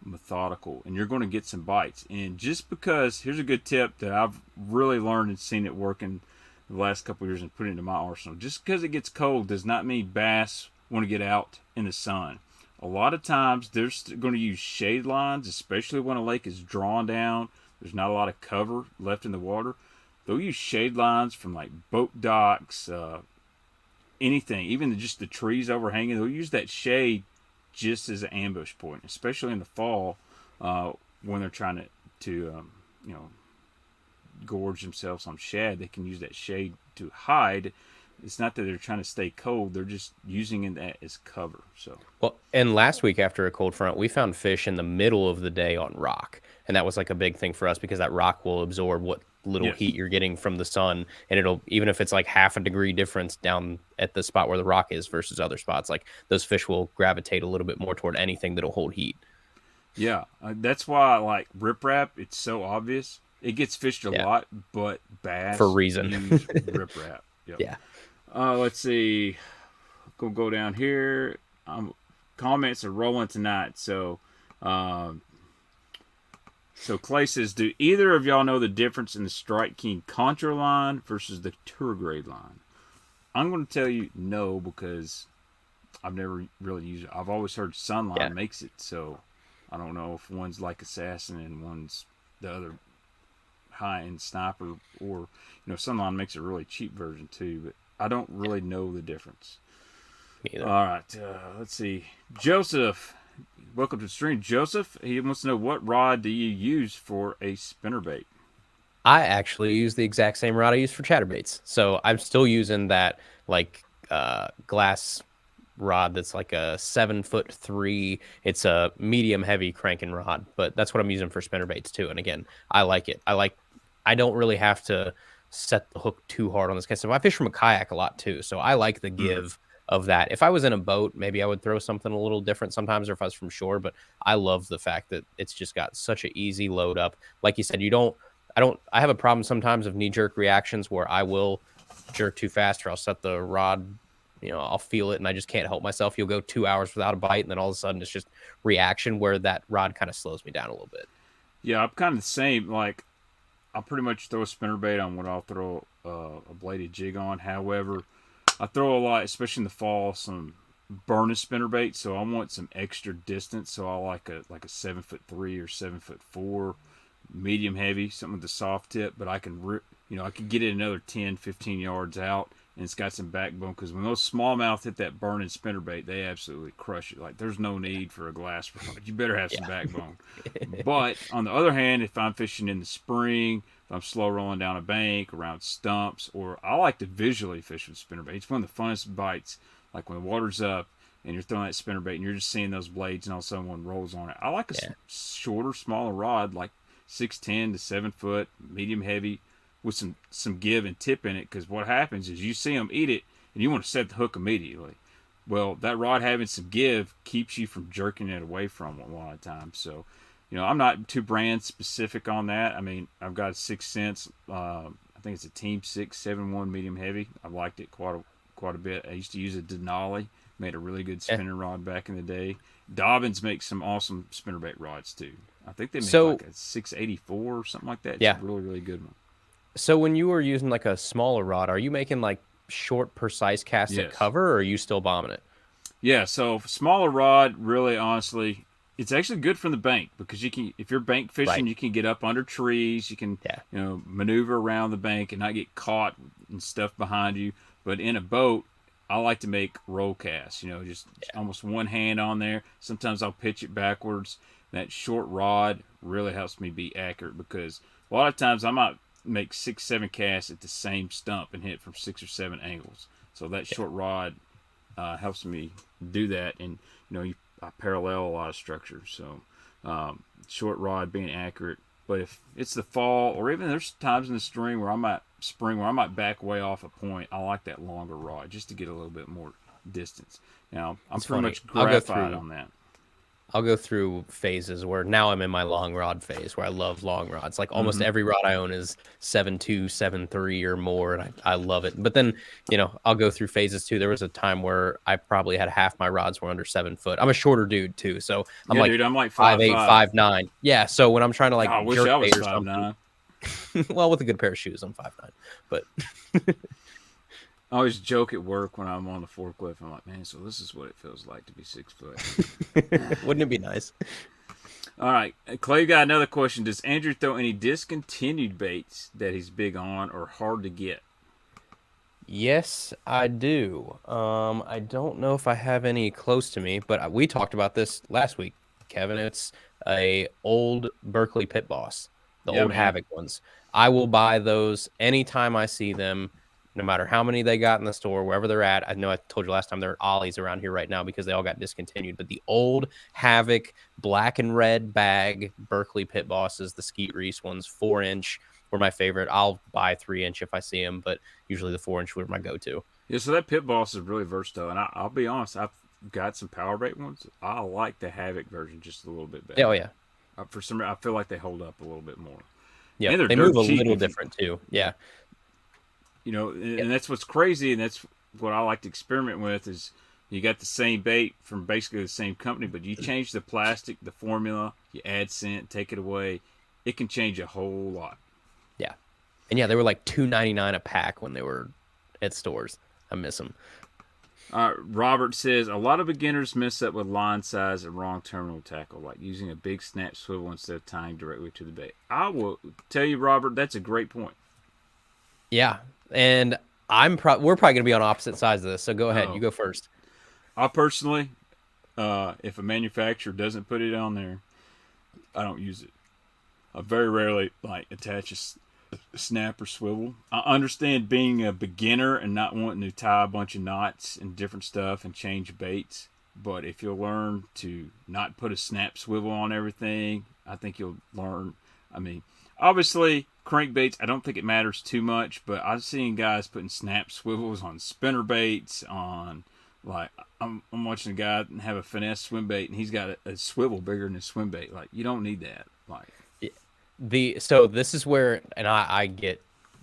methodical, and you're going to get some bites. And just because, here's a good tip that I've really learned and seen it working the last couple of years and put it into my arsenal. Just because it gets cold does not mean bass want to get out in the sun. A lot of times they're going to use shade lines, especially when a lake is drawn down. There's not a lot of cover left in the water. They'll use shade lines from like boat docks, anything, even just the trees overhanging. They'll use that shade just as an ambush point, especially in the fall when they're trying to gorge themselves on shad. They can use that shade to hide. It's not that they're trying to stay cold; they're just using that as cover. So well, and last week after a cold front, we found fish in the middle of the day on rock, and that was like a big thing for us because that rock will absorb what little heat you're getting from the sun, and it'll, even if it's like half a degree difference down at the spot where the rock is versus other spots, like those fish will gravitate a little bit more toward anything that'll hold heat. Yeah, that's why I like riprap. It's so obvious. It gets fished a lot, but bass for a reason use riprap. Yep. Yeah. Let's see. Go down here. Comments are rolling tonight. So Clay says, do either of y'all know the difference in the Strike King contra line versus the tour grade line? I'm going to tell you no, because I've never really used it. I've always heard Sunline makes it, so I don't know if one's like Assassin and one's the other high-end Sniper, or Sunline makes a really cheap version too, but I don't really know the difference. Me either. All right, let's see. Joseph, welcome to the stream. Joseph, he wants to know, what rod do you use for a spinnerbait? I actually use the exact same rod I use for chatterbaits. So I'm still using that like glass rod that's like a 7'3". It's a medium heavy cranking rod, but that's what I'm using for spinnerbaits too. And again, I like it. I don't really have to set the hook too hard on this kind of stuff. I fish from a kayak a lot too, so I like the give of that. If I was in a boat, maybe I would throw something a little different sometimes, or if I was from shore, but I love the fact that it's just got such an easy load up. Like you said, I have a problem sometimes of knee-jerk reactions where I will jerk too fast, or I'll set the rod, I'll feel it and I just can't help myself. You'll go 2 hours without a bite, and then all of a sudden it's just reaction where that rod kind of slows me down a little bit. Yeah, I'm kind of the same. Like, I'll pretty much throw a spinnerbait on what I'll throw a bladed jig on. However, I throw a lot, especially in the fall, some burning spinnerbait, so I want some extra distance. So I like a 7'3" or 7'4", medium heavy, something with a soft tip, but I can I can get it another 10, 15 yards out, and it's got some backbone, because when those smallmouth hit that burning spinnerbait, they absolutely crush it. Like, there's no need for a glass rod. You better have some backbone. But on the other hand, if I'm fishing in the spring, if I'm slow rolling down a bank, around stumps, or I like to visually fish with spinnerbait. It's one of the funnest bites, like when the water's up and you're throwing that spinnerbait and you're just seeing those blades and all of a sudden one rolls on it. I like a shorter, smaller rod, like 6'10" to 7 foot, medium heavy, with some give and tip in it, because what happens is you see them eat it and you want to set the hook immediately. Well, that rod having some give keeps you from jerking it away from it a lot of times. So, I'm not too brand specific on that. I mean, I've got a 6 Sense. I think it's a Team 671 medium heavy. I've liked it quite a bit. I used to use a Denali. Made a really good spinning rod back in the day. Dobbins makes some awesome spinnerbait rods too. I think they make like a 684 or something like that. It's a really, really good one. So when you were using like a smaller rod, are you making like short, precise casts at cover, or are you still bombing it? Yeah, so smaller rod, really honestly, it's actually good from the bank because you can, if you're bank fishing, you can get up under trees, you can maneuver around the bank and not get caught and stuff behind you. But in a boat, I like to make roll casts, just almost one hand on there. Sometimes I'll pitch it backwards. That short rod really helps me be accurate because a lot of times I might make 6, 7 casts at the same stump and hit from 6 or 7 angles. So that short rod helps me do that, and I parallel a lot of structures. So short rod being accurate. But if it's the fall, or even there's times in the spring where I might back way off a point, I like that longer rod just to get a little bit more distance. Now I'm pretty much gratified on that. I'll go through phases where now I'm in my long rod phase where I love long rods. Like almost every rod I own is 7.2, 7.3 or more, and I love it. But then, I'll go through phases too. There was a time where I probably had half my rods were under 7 foot. I'm a shorter dude too, so I'm like 5'8", 5'9". Yeah, so when I'm trying to like I wish I was 5'9". Well, with a good pair of shoes, I'm 5'9". But I always joke at work when I'm on the forklift. I'm like, man, so this is what it feels like to be 6 foot. Wouldn't it be nice? All right. Clay got another question. Does Andrew throw any discontinued baits that he's big on or hard to get? Yes, I do. I don't know if I have any close to me, but we talked about this last week, Kevin. It's a old Berkeley Pit Boss, the old Havoc ones. I will buy those anytime I see them. No matter how many they got in the store, wherever they're at. I know I told you last time there are Ollies around here right now because they all got discontinued. But the old Havoc black and red bag Berkeley Pit Bosses, the Skeet Reese ones, 4-inch were my favorite. I'll buy 3-inch if I see them, but usually the 4-inch were my go-to. Yeah, so that Pit Boss is really versatile. And I'll be honest, I've got some power bait ones. I like the Havoc version just a little bit better. Oh, yeah. For some reason, I feel like they hold up a little bit more. Yeah, they move a little different too. Yeah. And that's what's crazy, and that's what I like to experiment with is you got the same bait from basically the same company, but you change the plastic, the formula, you add scent, take it away. It can change a whole lot. Yeah. And yeah, they were like $2.99 a pack when they were at stores. I miss them. Robert says, a lot of beginners mess up with line size and wrong terminal tackle, like using a big snap swivel instead of tying directly to the bait. I will tell you, Robert, that's a great point. Yeah. And we're probably going to be on opposite sides of this, so go ahead. You go first. I personally, if a manufacturer doesn't put it on there, I don't use it. I very rarely attach a snap or swivel. I understand being a beginner and not wanting to tie a bunch of knots and different stuff and change baits, but if you'll learn to not put a snap swivel on everything, I think you'll learn. I mean, obviously, crankbaits, I don't think it matters too much, but I've seen guys putting snap swivels on spinnerbaits, on I'm watching a guy have a finesse swim bait and he's got a swivel bigger than a swim bait. Like, you don't need that. So this is where, and I get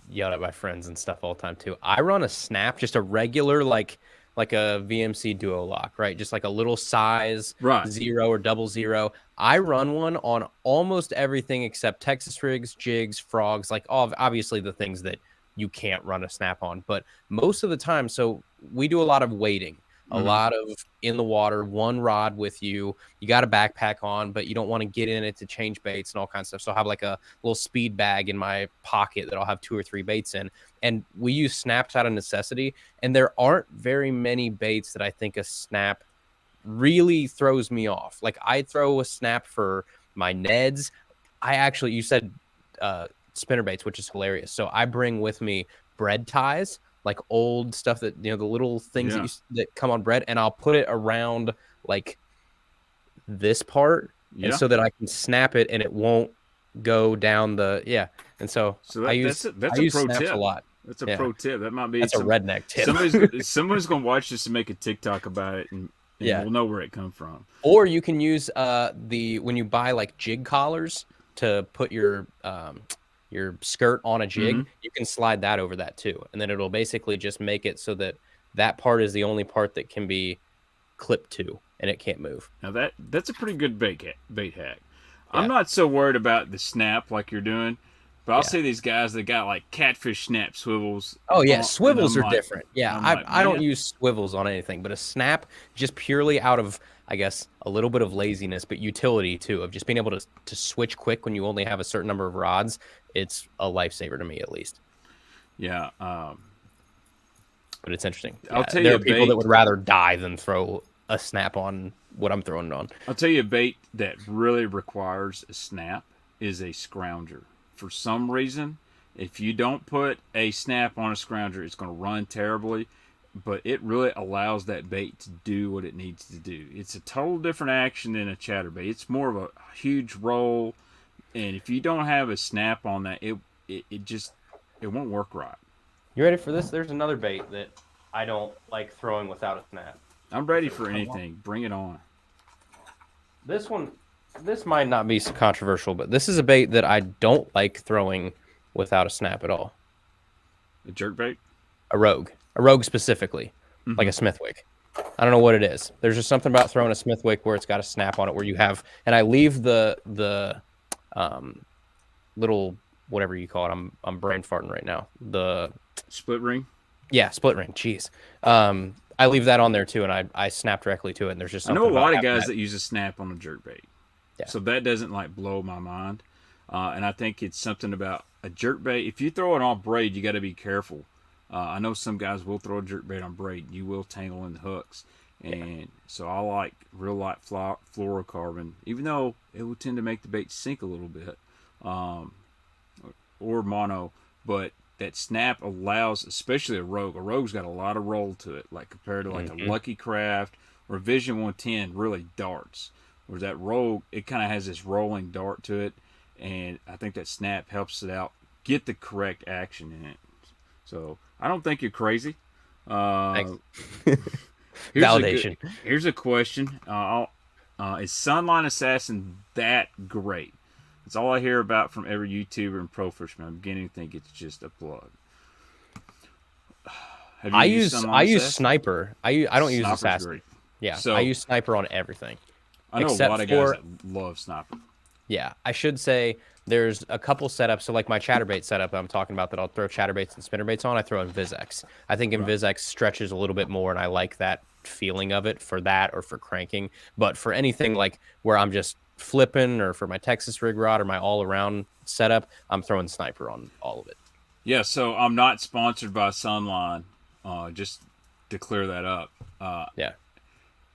yelled at by friends and stuff all the time too. I run a snap, just a regular like a VMC Duo Lock, right? Just like a little size 0 or 00. I run one on almost everything except Texas rigs, jigs, frogs, like obviously the things that you can't run a snap on. But most of the time, so we do a lot of wading, a lot of in the water, one rod with you. You got a backpack on, but you don't want to get in it to change baits and all kinds of stuff. So I'll have like a little speed bag in my pocket that I'll have 2 or 3 baits in. And we use snaps out of necessity. And there aren't very many baits that I think a snap really throws me off. Like, I throw a snap for my Neds. You said spinnerbaits, which is hilarious. So I bring with me bread ties, like old stuff that, the little things that come on bread, and I'll put it around like this part, and so that I can snap it and it won't go down the. And so So I that's use that's I a use pro snaps a tip. lot. That's a Yeah, pro tip. That might be that's a redneck tip. somebody's gonna watch this and make a TikTok about it, and Yeah. we'll know where it come from. Or you can use the when you buy like jig collars to put your skirt on a jig, you can slide that over that too, and then it'll basically just make it so that that part is the only part that can be clipped to, and it can't move. Now that's a pretty good bait hack. I'm Yeah, not so worried about the snap like you're doing, but I'll yeah. see these guys that got like catfish snap swivels. Oh yeah, And swivels are different. Yeah, I'm like, I don't man, use swivels on anything, but a snap just purely out of, I guess, a little bit of laziness, but utility too, of just being able to switch quick when you only have a certain number of rods. It's a lifesaver to me, at least. yeah. But it's interesting. I'll Yeah, tell there you are a people that bait. would rather die than throw a snap on what I'm throwing it on. I'll tell you a bait that really requires a snap is a scrounger. For some reason, if you don't put a snap on a scrounger, it's going to run terribly. But it really allows that bait to do what it needs to do. It's a total different action than a chatterbait. It's more of a huge roll, and if you don't have a snap on that, it just it won't work right. You ready for this? There's another bait that I don't like throwing without a snap. I'm ready for anything. Bring it on. This one, this might not be so controversial, but this is a bait that I don't like throwing without a snap at all. A jerkbait? A rogue specifically, like a Smithwick. I don't know what it is. There's just something about throwing a Smithwick where it's got a snap on it, where you have, and I leave the little whatever you call it. I'm brain farting right now. The Split ring? yeah, split ring. Jeez. I leave that on there too, and I snap directly to it. And there's just I something know a lot about of guys that. that use a snap on a jerkbait. Yeah. So that doesn't like blow my mind. And I think it's something about a jerkbait. If you throw it on braid, you got to be careful. I know some guys will throw a jerkbait on braid. You will tangle in the hooks. And so I like real light fluorocarbon, even though it will tend to make the bait sink a little bit, or mono. But that snap allows, especially a rogue. A rogue's got a lot of roll to it, like compared to like a Lucky Craft or Vision 110, really darts. Whereas that rogue, it kind of has this rolling dart to it, and I think that snap helps it out, get the correct action in it. So I don't think you're crazy. Thanks. Here's Validation. Here's a question. Is Sunline Assassin that great? That's all I hear about from every YouTuber and pro fisherman. I'm beginning to think it's just a plug. Have you I used use Sunline I use Assassin? Sniper. I don't use Sniper's Assassin. great. Yeah, So- I use Sniper on everything. I know a except lot of for- guys that love Sniper. Yeah, I should say there's a couple setups. So like my Chatterbait setup I'm talking about that I'll throw Chatterbaits and Spinnerbaits on, I throw in VizX. I think VizX stretches a little bit more, and I like that feeling of it for that or for cranking. But for anything like where I'm just flipping, or for my Texas rig rod or my all-around setup, I'm throwing Sniper on all of it. Yeah, so I'm not sponsored by Sunline. Just to clear that up. Yeah.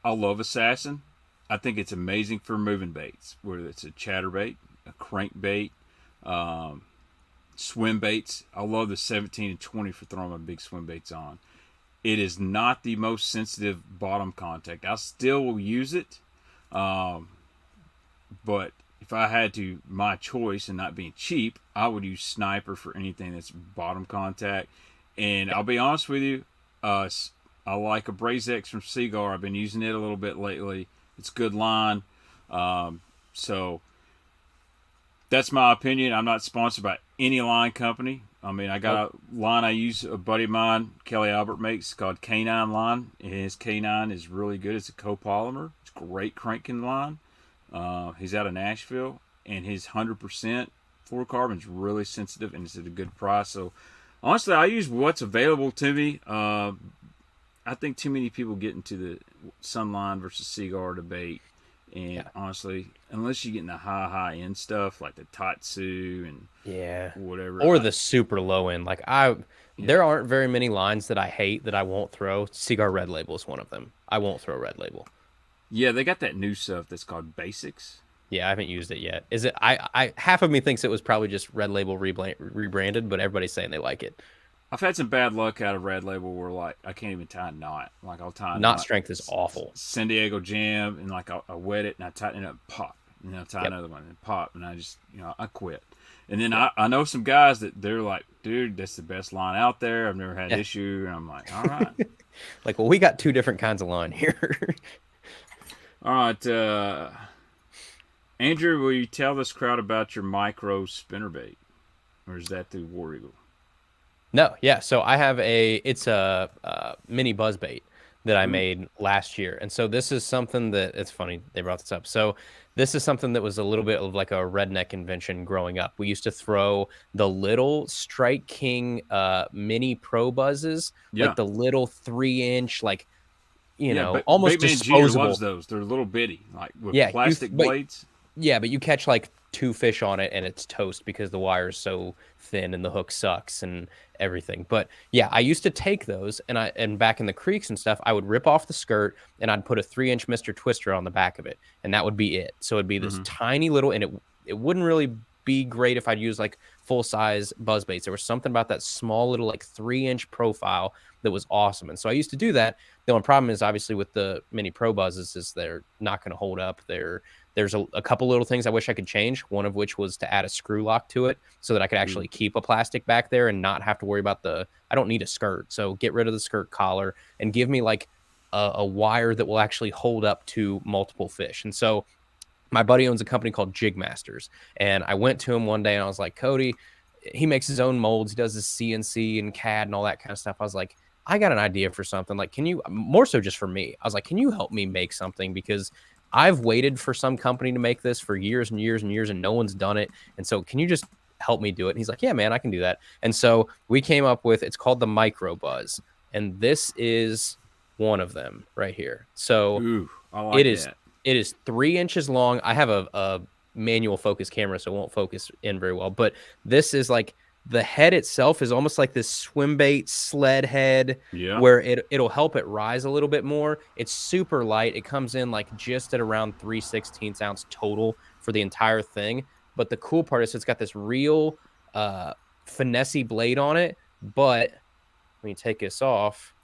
I love Assassin. I think it's amazing for moving baits, whether it's a chatterbait, a crankbait, swim baits. I love the 17 and 20 for throwing my big swim baits on. It is not the most sensitive bottom contact. I still will use it, but if I had to, my choice and not being cheap, I would use Sniper for anything that's bottom contact. And I'll be honest with you, I like a BrazeX from Seaguar. I've been using it a little bit lately. It's good line. So that's my opinion. I'm not sponsored by any line company. I mean, I got a line I use, a buddy of mine, Kelly Albert, makes called K9 line. And his K9 is really good. It's a copolymer. It's a great cranking line. He's out of Nashville, and his 100% fluorocarbon is really sensitive, and it's at a good price. So honestly, I use what's available to me. I think too many people get into the Sunline versus Seaguar debate. And honestly, unless you get in the high end stuff like the Tatsu and whatever, or the super low end, like there aren't very many lines that I hate that I won't throw. Seaguar Red Label is one of them. I won't throw Red Label. Yeah, they got that new stuff that's called Basics. Yeah, I haven't used it yet. Is it? I half of me thinks it was probably just Red Label rebranded, but everybody's saying they like it. I've had some bad luck out of Red Label where like I can't even tie a knot. Like I'll tie a Knot strength is awful. San Diego Jam, and like I wet it and I tighten it up, pop. and I'll tie Yep. another one and pop, and I just, I quit. And then I know some guys that they're like, dude, that's the best line out there. I've never had Yeah. issue. And I'm like, all right. Like, well, we got two different kinds of line here. All right. Andrew, will you tell this crowd about your micro spinnerbait? Or is that the War Eagle? No, yeah. So I have it's a mini buzzbait that I made last year. And so this is something that, it's funny they brought this up. So this is something that was a little bit of like a redneck invention growing up. We used to throw the little Strike King mini pro buzzes, like the little 3-inch, like, But almost Baitman Jr. disposable. loves those. They're little bitty, like with Yeah, plastic blades. Yeah, but you catch like 2 fish on it and it's toast because the wire is so thin and the hook sucks and everything. But yeah, I used to take those and back in the creeks and stuff, I would rip off the skirt and I'd put a 3-inch Mr. Twister on the back of it, and that would be it. So it'd be this tiny little, and it wouldn't really be great if I'd use like full size buzz baits. There was something about that small little like 3-inch profile that was awesome. And so I used to do that. The only problem is obviously with the mini pro buzzes is they're not going to hold up. There's a couple little things I wish I could change, one of which was to add a screw lock to it so that I could actually keep a plastic back there and not have to worry about I don't need a skirt. So get rid of the skirt collar and give me like a wire that will actually hold up to multiple fish. And so my buddy owns a company called Jig Masters, and I went to him one day and I was like, Cody, he makes his own molds. He does his CNC and CAD and all that kind of stuff. I was like, I got an idea for something. Like, can you, more so just for me, I was like, can you help me make something? Because I've waited for some company to make this for years and years and years, and no one's done it. And so can you just help me do it? And he's like, yeah, man, I can do that. And so we came up with, it's called the Micro Buzz. And this is one of them right here. So I like that. It is 3 inches long. I have a manual focus camera, so it won't focus in very well. But this is like, the head itself is almost like this swim bait sled head, where it'll help it rise a little bit more. It's super light. It comes in like just at around 3/16 ounce total for the entire thing. But the cool part is it's got this real finessey blade on it. But when you take this off,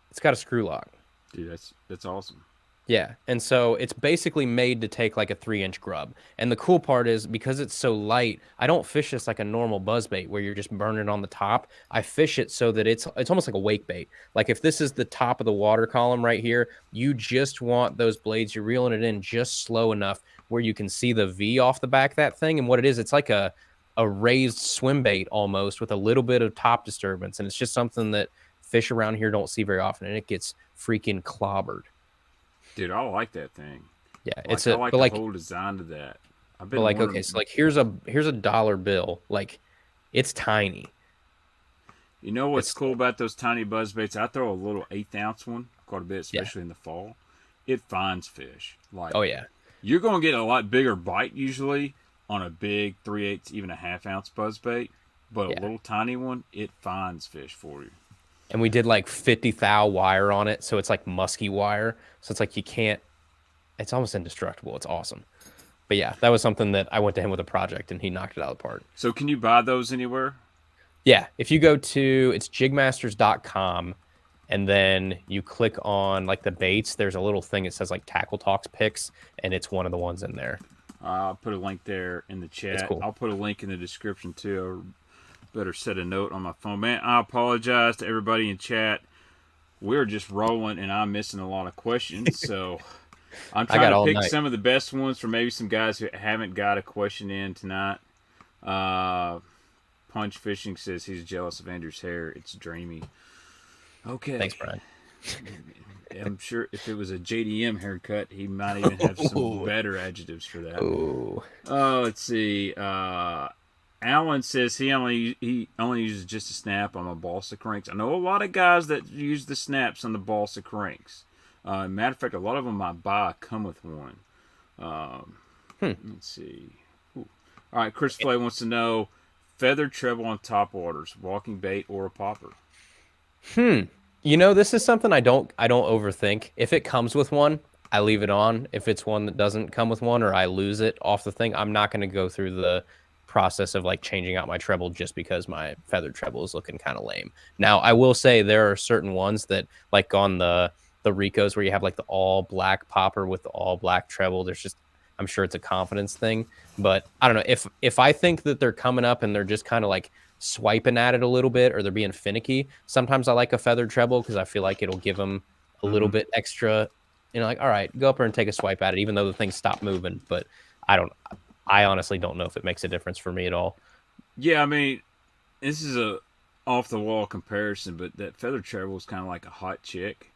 it's got a screw lock. Dude, that's awesome. Yeah, and so it's basically made to take like a 3-inch grub. And the cool part is because it's so light, I don't fish this like a normal buzzbait where you're just burning on the top. I fish it so that it's almost like a wake bait. Like if this is the top of the water column right here, you just want those blades, you're reeling it in just slow enough where you can see the V off the back of that thing. And what it is, it's like a raised swim bait almost with a little bit of top disturbance. And it's just something that fish around here don't see very often, and it gets freaking clobbered. Dude, I like that thing. Yeah, I like the whole design to that. I've been okay, so like here's a dollar bill. Like, it's tiny. You know what's cool about those tiny buzz baits? I throw a little 1/8 ounce one quite a bit, especially in the fall. It finds fish. Like, oh yeah, you're gonna get a lot bigger bite usually on a big 3/8, even a 1/2 ounce buzz bait, but a little tiny one, it finds fish for you. And we did like 50 thou wire on it, so it's like musky wire. So it's like it's almost indestructible. It's awesome. But yeah, that was something that I went to him with a project, and he knocked it out of the park. So can you buy those anywhere? Yeah, if you go to, it's jigmasters.com, and then you click on like the baits, there's a little thing that says like Tackle Talks picks, and it's one of the ones in there. I'll put a link there in the chat. Cool. I'll put a link in the description too. Better set a note on my phone. Man, I apologize to everybody in chat. We're just rolling, and I'm missing a lot of questions. So I'm trying to pick some of the best ones for maybe some guys who haven't got a question in tonight. Punch Fishing says he's jealous of Andrew's hair. It's dreamy. Okay. Thanks, Brian. I'm sure if it was a JDM haircut, he might even have some better adjectives for that. Ooh. Let's see. Alan says he only uses just a snap on my balsa cranks. I know a lot of guys that use the snaps on the balsa cranks. Matter of fact, a lot of them I buy come with one. Let's see. Ooh. All right, Chris Flay wants to know feathered treble on top waters, walking bait or a popper. This is something I don't overthink. If it comes with one, I leave it on. If it's one that doesn't come with one or I lose it off the thing, I'm not going to go through the process of like changing out my treble just because my feathered treble is looking kind of lame. Now, I will say there are certain ones that, like on the the Ricos where you have like the all black popper with the all black treble. There's just, I'm sure it's a confidence thing, but I don't know if I think that they're coming up and they're just kind of like swiping at it a little bit or they're being finicky. Sometimes I like a feathered treble because I feel like it'll give them a little bit extra, you know, like, all right, go up there and take a swipe at it, even though the thing stopped moving. But I honestly don't know if it makes a difference for me at all. Yeah, I mean, this is a off the wall comparison, but that feather treble is kind of like a hot chick,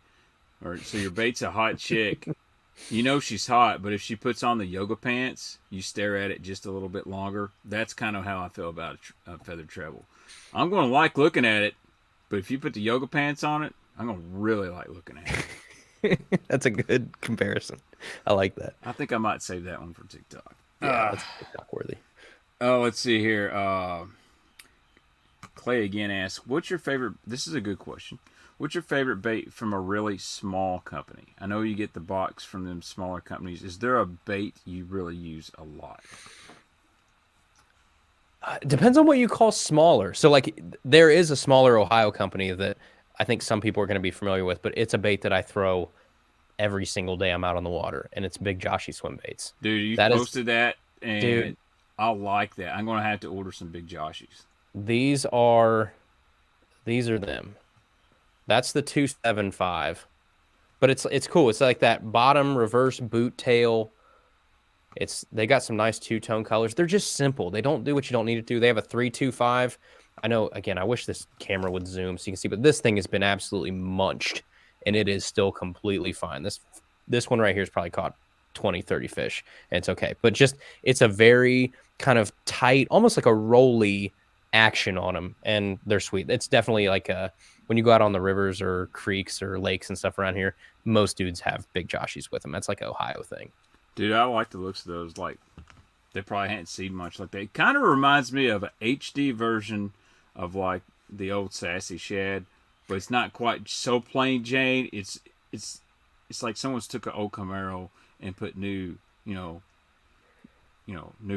or so your bait's a hot chick. You know she's hot, but if she puts on the yoga pants, you stare at it just a little bit longer. That's kind of how I feel about a feather treble. I'm going to like looking at it, but if you put the yoga pants on it, I'm going to really like looking at it. That's a good comparison. I like that. I think I might save that one for TikTok. Yeah, that's TikTok worthy. Oh, let's see here. Clay again asks, what's your favorite? This is a good question. What's your favorite bait from a really small company? I know you get the box from them smaller companies. Is there a bait you really use a lot? Depends on what you call smaller. So, like, there is a smaller Ohio company that I think some people are going to be familiar with, but it's a bait that I throw every single day I'm out on the water, and it's Big Joshy swim baits. Dude, you posted that, and dude, I like that. I'm going to have to order some Big Joshies. These are them. That's the 275, but it's cool. It's like that bottom reverse boot tail. They got some nice two-tone colors. They're just simple. They don't do what you don't need to do. They have a 325. I know, again, I wish this camera would zoom so you can see, but this thing has been absolutely munched, and it is still completely fine. This one right here has probably caught 20, 30 fish, and it's okay. But just, it's a very kind of tight, almost like a rolly action on them, and they're sweet. It's definitely like when you go out on the rivers or creeks or lakes and stuff around here, most dudes have Big Joshies with them. That's like an Ohio thing. Dude, I like the looks of those. Like, they probably hadn't seen much like that. It kind of reminds me of an HD version of like the old Sassy Shad, but it's not quite so plain Jane. It's like someone's took an old Camaro and put new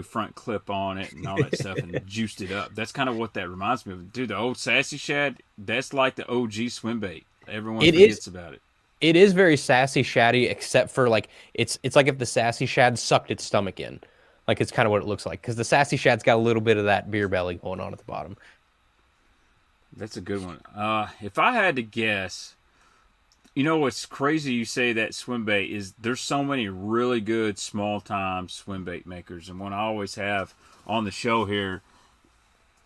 front clip on it and all that stuff and juiced it up. That's kind of what that reminds me of. Dude, the old Sassy Shad, that's like the OG swim bait. Everyone forgets about it. It is very Sassy Shaddy, except for like it's like if the Sassy Shad sucked its stomach in. Like, it's kind of what it looks like, because the Sassy Shad's got a little bit of that beer belly going on at the bottom. That's a good one. If I had to guess, you know what's crazy you say that swim bait is there's so many really good small-time swim bait makers, and one I always have on the show here,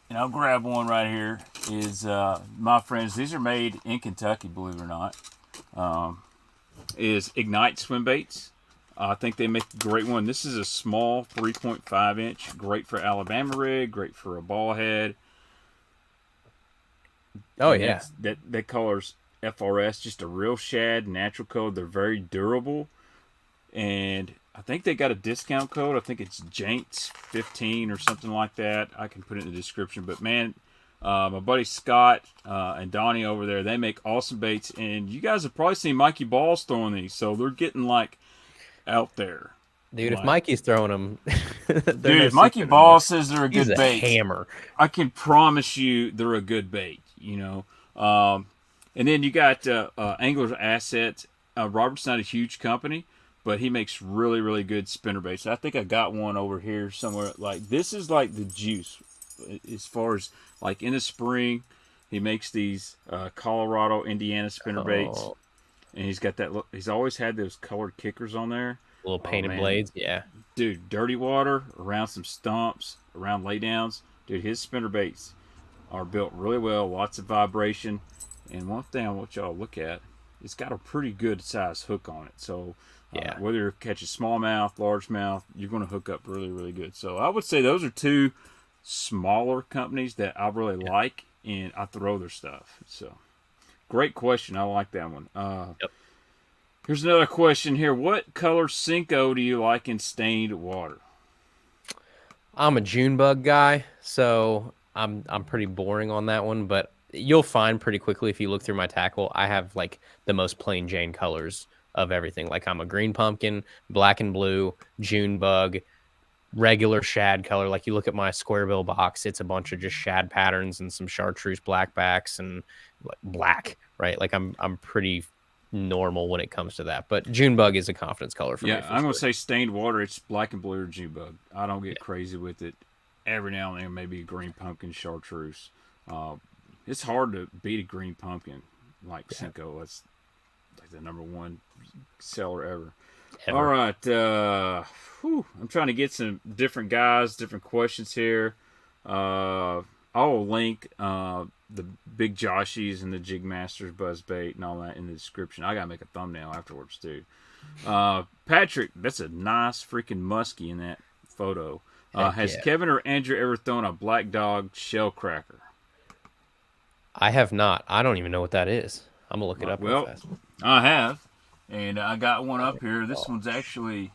and I'll grab one right here, is my friends. These are made in Kentucky, believe it or not. Is Ignite swim baits. I think they make a great one. This is a small 3.5 inch, great for Alabama rig, great for a ball head. Oh, yeah. That color's FRS, just a real shad, natural code. They're very durable. And I think they got a discount code. I think it's Jaints15 or something like that. I can put it in the description. But, man, my buddy Scott and Donnie over there, they make awesome baits. And you guys have probably seen Mikey Balls throwing these. So they're getting, like, out there. Dude, if Mikey's throwing them... dude, if Mikey Ball says they're a good bait, hammer. I can promise you they're a good bait, you know. And then you got Angler's Assets. Robert's not a huge company, but he makes really, really good spinnerbaits. I think I got one over here somewhere. Like, this is like the juice as far as, like, in the spring, he makes these Colorado, Indiana spinnerbaits. Oh. And he's got that. He's always had those colored kickers on there. Little painted blades, yeah. Dude, dirty water, around some stumps, around laydowns. Dude, his spinnerbaits are built really well, lots of vibration. And one thing I want y'all to look at, it's got a pretty good size hook on it. So yeah, whether you're catching smallmouth, largemouth, you're going to hook up really, really good. So I would say those are two smaller companies that I really like, and I throw their stuff. So great question. I like that one. Yep. Here's another question here. What color Cinco do you like in stained water? I'm a June bug guy, so I'm pretty boring on that one, but you'll find pretty quickly if you look through my tackle, I have like the most plain Jane colors of everything. Like, I'm a green pumpkin, black and blue, June bug, regular shad color. Like, you look at my square bill box, it's a bunch of just shad patterns and some chartreuse blackbacks and like black, right? Like, I'm pretty normal when it comes to that. But June bug is a confidence color for me. Yeah, For I'm sure. gonna say stained water. It's black and blue or June bug. I don't get crazy with it. Every now and then, maybe a green pumpkin chartreuse. Uh, it's hard to beat a green pumpkin like Cinco. That's like the #1 seller ever. All Ever. right, I'm trying to get some different guys, different questions here. I'll link the Big Joshies and the Jig Masters Buzzbait and all that in the description. I gotta make a thumbnail afterwards too. Patrick, that's a nice freaking muskie in that photo. Has Yeah. Kevin or Andrew ever thrown a black dog shell cracker? I have not. I don't even know what that is. I'm gonna look it up real Well, fast. I have, and I got one up here. This one's actually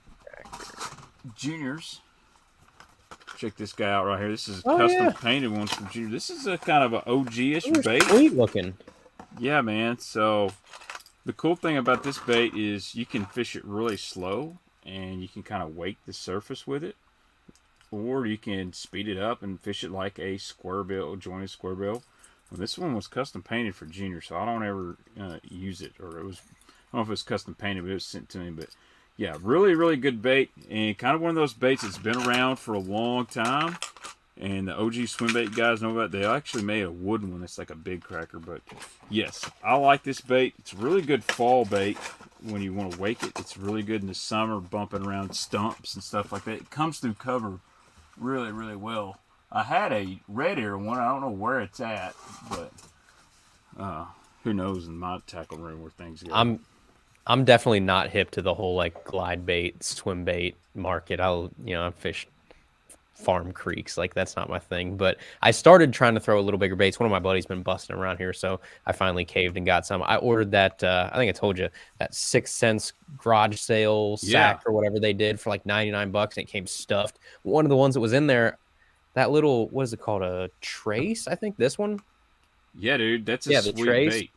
Junior's. Check this guy out right here. This is a custom painted one from Junior. This is a kind of an OG-ish bait. Sweet looking. Yeah, man. So the cool thing about this bait is you can fish it really slow, and you can kind of wake the surface with it, or you can speed it up and fish it like a square bill, jointed square bill. Well, this one was custom painted for Junior, so I don't ever use it, or it was. I don't know if it was custom painted, but it was sent to me. But yeah, really, really good bait, and kind of one of those baits that's been around for a long time. And the OG swim bait guys know about it. They actually made a wooden one that's like a big cracker. But yes, I like this bait. It's a really good fall bait when you want to wake it. It's really good in the summer, bumping around stumps and stuff like that. It comes through cover really, really well. I had a red ear one. I don't know where it's at, but who knows in my tackle room where things go. I'm definitely not hip to the whole like glide bait, swim bait market. I fish farm creeks, like that's not my thing. But I started trying to throw a little bigger baits. One of my buddies been busting around here, so I finally caved and got some. I ordered that. I think I told you that 6 cents garage sale sack or whatever they did for like $99, and it came stuffed. One of the ones that was in there, that little, what is it called, a trace? I think this one. Yeah, dude, that's a The sweet trace. bait.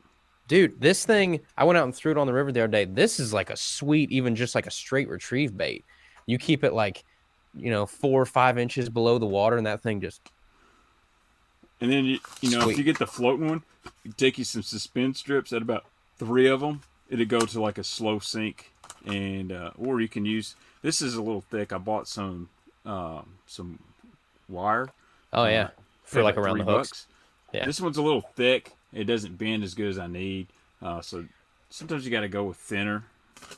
Dude, this thing, I went out and threw it on the river the other day. This is like a sweet, even just like a straight retrieve bait. You keep it like, 4 or 5 inches below the water, and that thing just. And then, if you get the floating one, you take you some suspend strips at about 3 of them. It'll go to like a slow sink. And, or you can use, this is a little thick. I bought some wire. Oh, yeah. For like around the hooks. $3. Yeah. This one's a little thick. It doesn't bend as good as I need. So sometimes you got to go with thinner.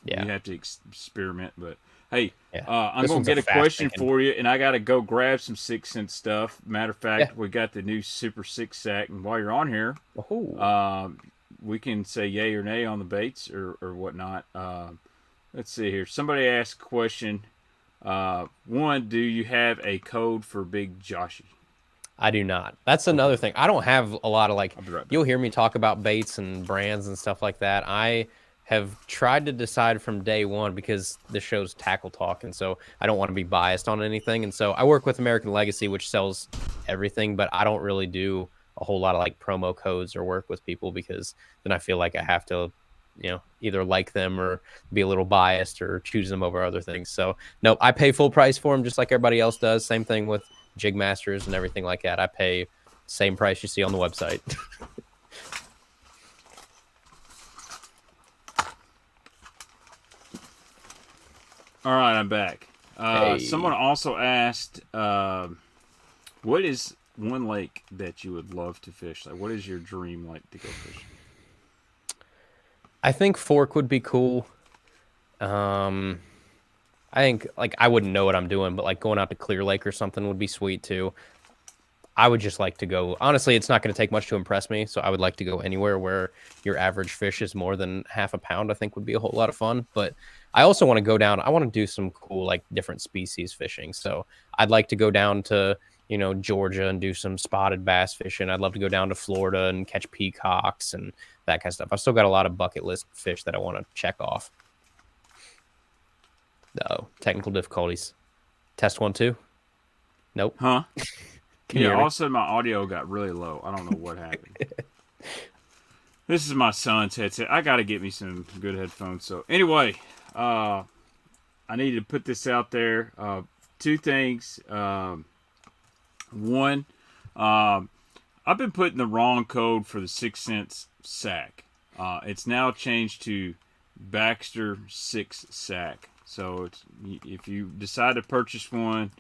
Yeah. You have to experiment. But hey, Yeah. I'm going to get a question for you, and I got to go grab some 6 cent stuff. Matter of fact, we got the new Super 6 sack. And while you're on here, we can say yay or nay on the baits or whatnot. Let's see here. Somebody asked a question. One, do you have a code for Big Joshy? I do not. That's another thing. I don't have a lot of like, you'll hear me talk about baits and brands and stuff like that. I have tried to decide from day one, because this show's tackle talk, and so I don't want to be biased on anything. And so I work with American Legacy, which sells everything, but I don't really do a whole lot of like promo codes or work with people, because then I feel like I have to, either like them or be a little biased or choose them over other things. So no, I pay full price for them just like everybody else does. Same thing with Jig Masters and everything like that. I pay same price you see on the website. All right, I'm back. Hey. Someone also asked, what is one lake that you would love to fish? Like, what is your dream lake to go fishing? I think Fork would be cool. I think like I wouldn't know what I'm doing, but like going out to Clear Lake or something would be sweet too. I would just like to go. Honestly, it's not going to take much to impress me, so I would like to go anywhere where your average fish is more than half a pound. I think would be a whole lot of fun. But I also want to go down. I want to do some cool like different species fishing. So I'd like to go down to Georgia and do some spotted bass fishing. I'd love to go down to Florida and catch peacocks and that kind of stuff. I've still got a lot of bucket list fish that I want to check off. No, technical difficulties. Test 1, 2. Nope. Huh? Yeah, all of a sudden my audio got really low. I don't know what happened. This is my son's headset. I got to get me some good headphones. So anyway, I need to put this out there. 2 things. One, I've been putting the wrong code for the 6 cents sack. It's now changed to Baxter 6 sack. So it's, if you decide to purchase one,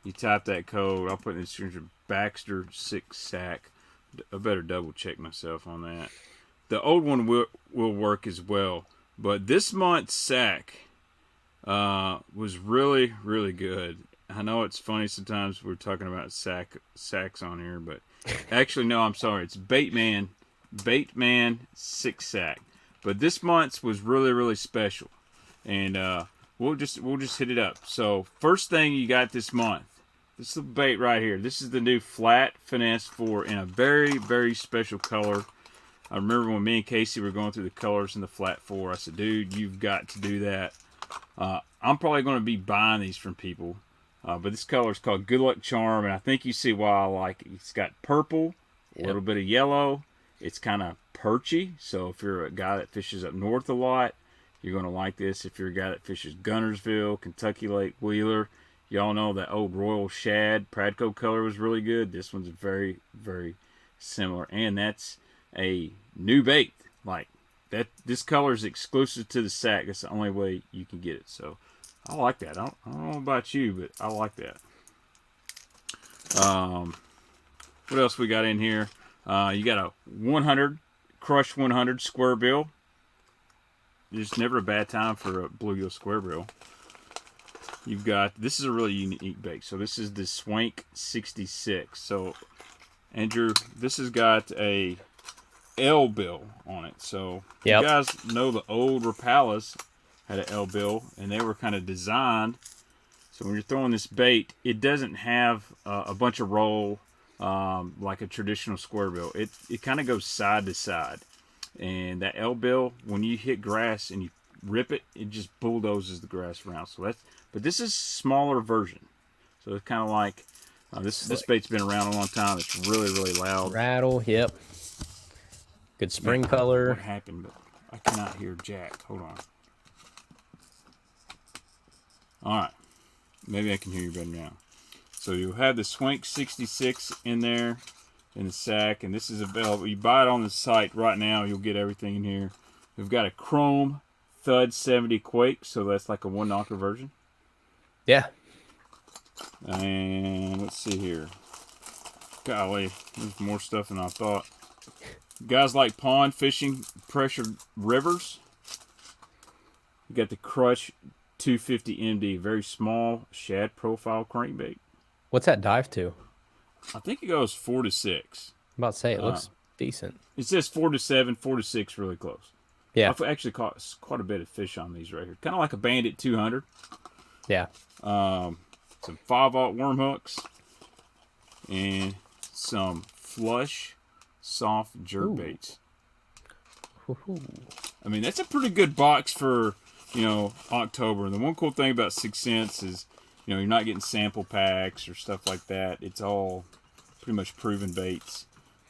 you type that code. I'll put in the description Baxter 6 sack. I better double check myself on that. The old one will work as well, but this month's sack was really, really good. I know it's funny sometimes we're talking about sacks on here, but actually no, I'm sorry. It's Baitman 6 sack. But this month's was really, really special, and we'll just hit it up. So first thing you got this month, this is the bait right here. This is the new flat finesse 4 in a very, very special color. I remember when me and Casey were going through the colors in the flat 4. I said, dude, you've got to do that. I'm probably going to be buying these from people. But this color is called Good Luck Charm, and I think you see why I like it. It's got purple, a little bit of yellow. It's kind of perchy, so if you're a guy that fishes up north a lot, you're going to like this. If you're a guy that fishes Gunnersville, Kentucky Lake, Wheeler, y'all know that old Royal Shad Pradco color was really good. This one's very, very similar, and that's a new bait. Like that, this color is exclusive to the sack. That's the only way you can get it. So I like that. I don't know about you, but I like that. What else we got in here? You got a 100 Crush 100 square bill. There's never a bad time for a bluegill square bill. You've got, this is a really unique bait. So this is the Swank 66. So Andrew, this has got a L bill on it. So you guys know the old Rapalas had an L bill, and they were kind of designed. So when you're throwing this bait, it doesn't have a bunch of roll like a traditional square bill. It kind of goes side to side. And that L bill, when you hit grass and you rip it, it just bulldozes the grass around. So that's, but this is a smaller version. So it's kind of like this bait's been around a long time. It's really, really loud. Rattle, yep. Good spring color. What happened? But I cannot hear Jack. Hold on. All right. Maybe I can hear you better now. So you'll have the Swank 66 in there in the sack, and this is available. You buy it on the site right now, you'll get everything in here. We've got a Chrome Thud 70 Quake, so that's like a one-knocker version. Yeah. And let's see here. Golly, there's more stuff than I thought. Guys like pond fishing, pressured rivers. You got the Crush 250 MD, very small shad profile crankbait. What's that dive to? I think it goes 4 to 6. I'm about to say it looks decent. It says 4 to 7, 4 to 6, really close. Yeah, I've actually caught quite a bit of fish on these right here. Kind of like a Bandit 200. Yeah. Some 5/0 worm hooks and some flush soft jerk baits. I mean, that's a pretty good box for, you know, October. And the one cool thing about 6 Cents is, you know, you're not getting sample packs or stuff like that. It's all pretty much proven baits.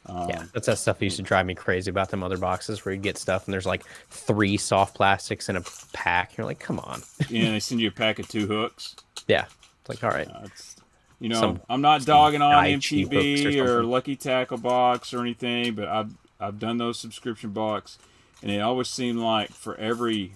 Yeah, that's that stuff that used to drive me crazy about them other boxes where you get stuff and there's like 3 soft plastics in a pack. You're like, come on. Yeah, they send you a pack of 2 hooks. Yeah, it's like, all right. You know, I'm not dogging on MTV or Lucky Tackle Box or anything, but I've done those subscription box, and it always seemed like for every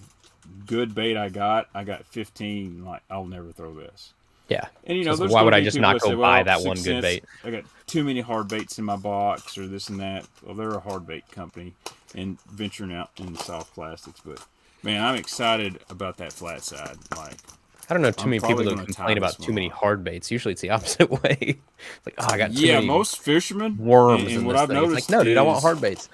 good bait I got 15. Like, I'll never throw this. Yeah. And you know, why would I just not go buy that one good bait? I got too many hard baits in my box or this and that. Well, they're a hard bait company and venturing out in the soft plastics. But man, I'm excited about that flat side. Like, I don't know too many people that complain about too many hard baits. Usually it's the opposite way. Like, oh, I got too many most fishermen worms. And what I've noticed, like, no, dude, I want hard baits.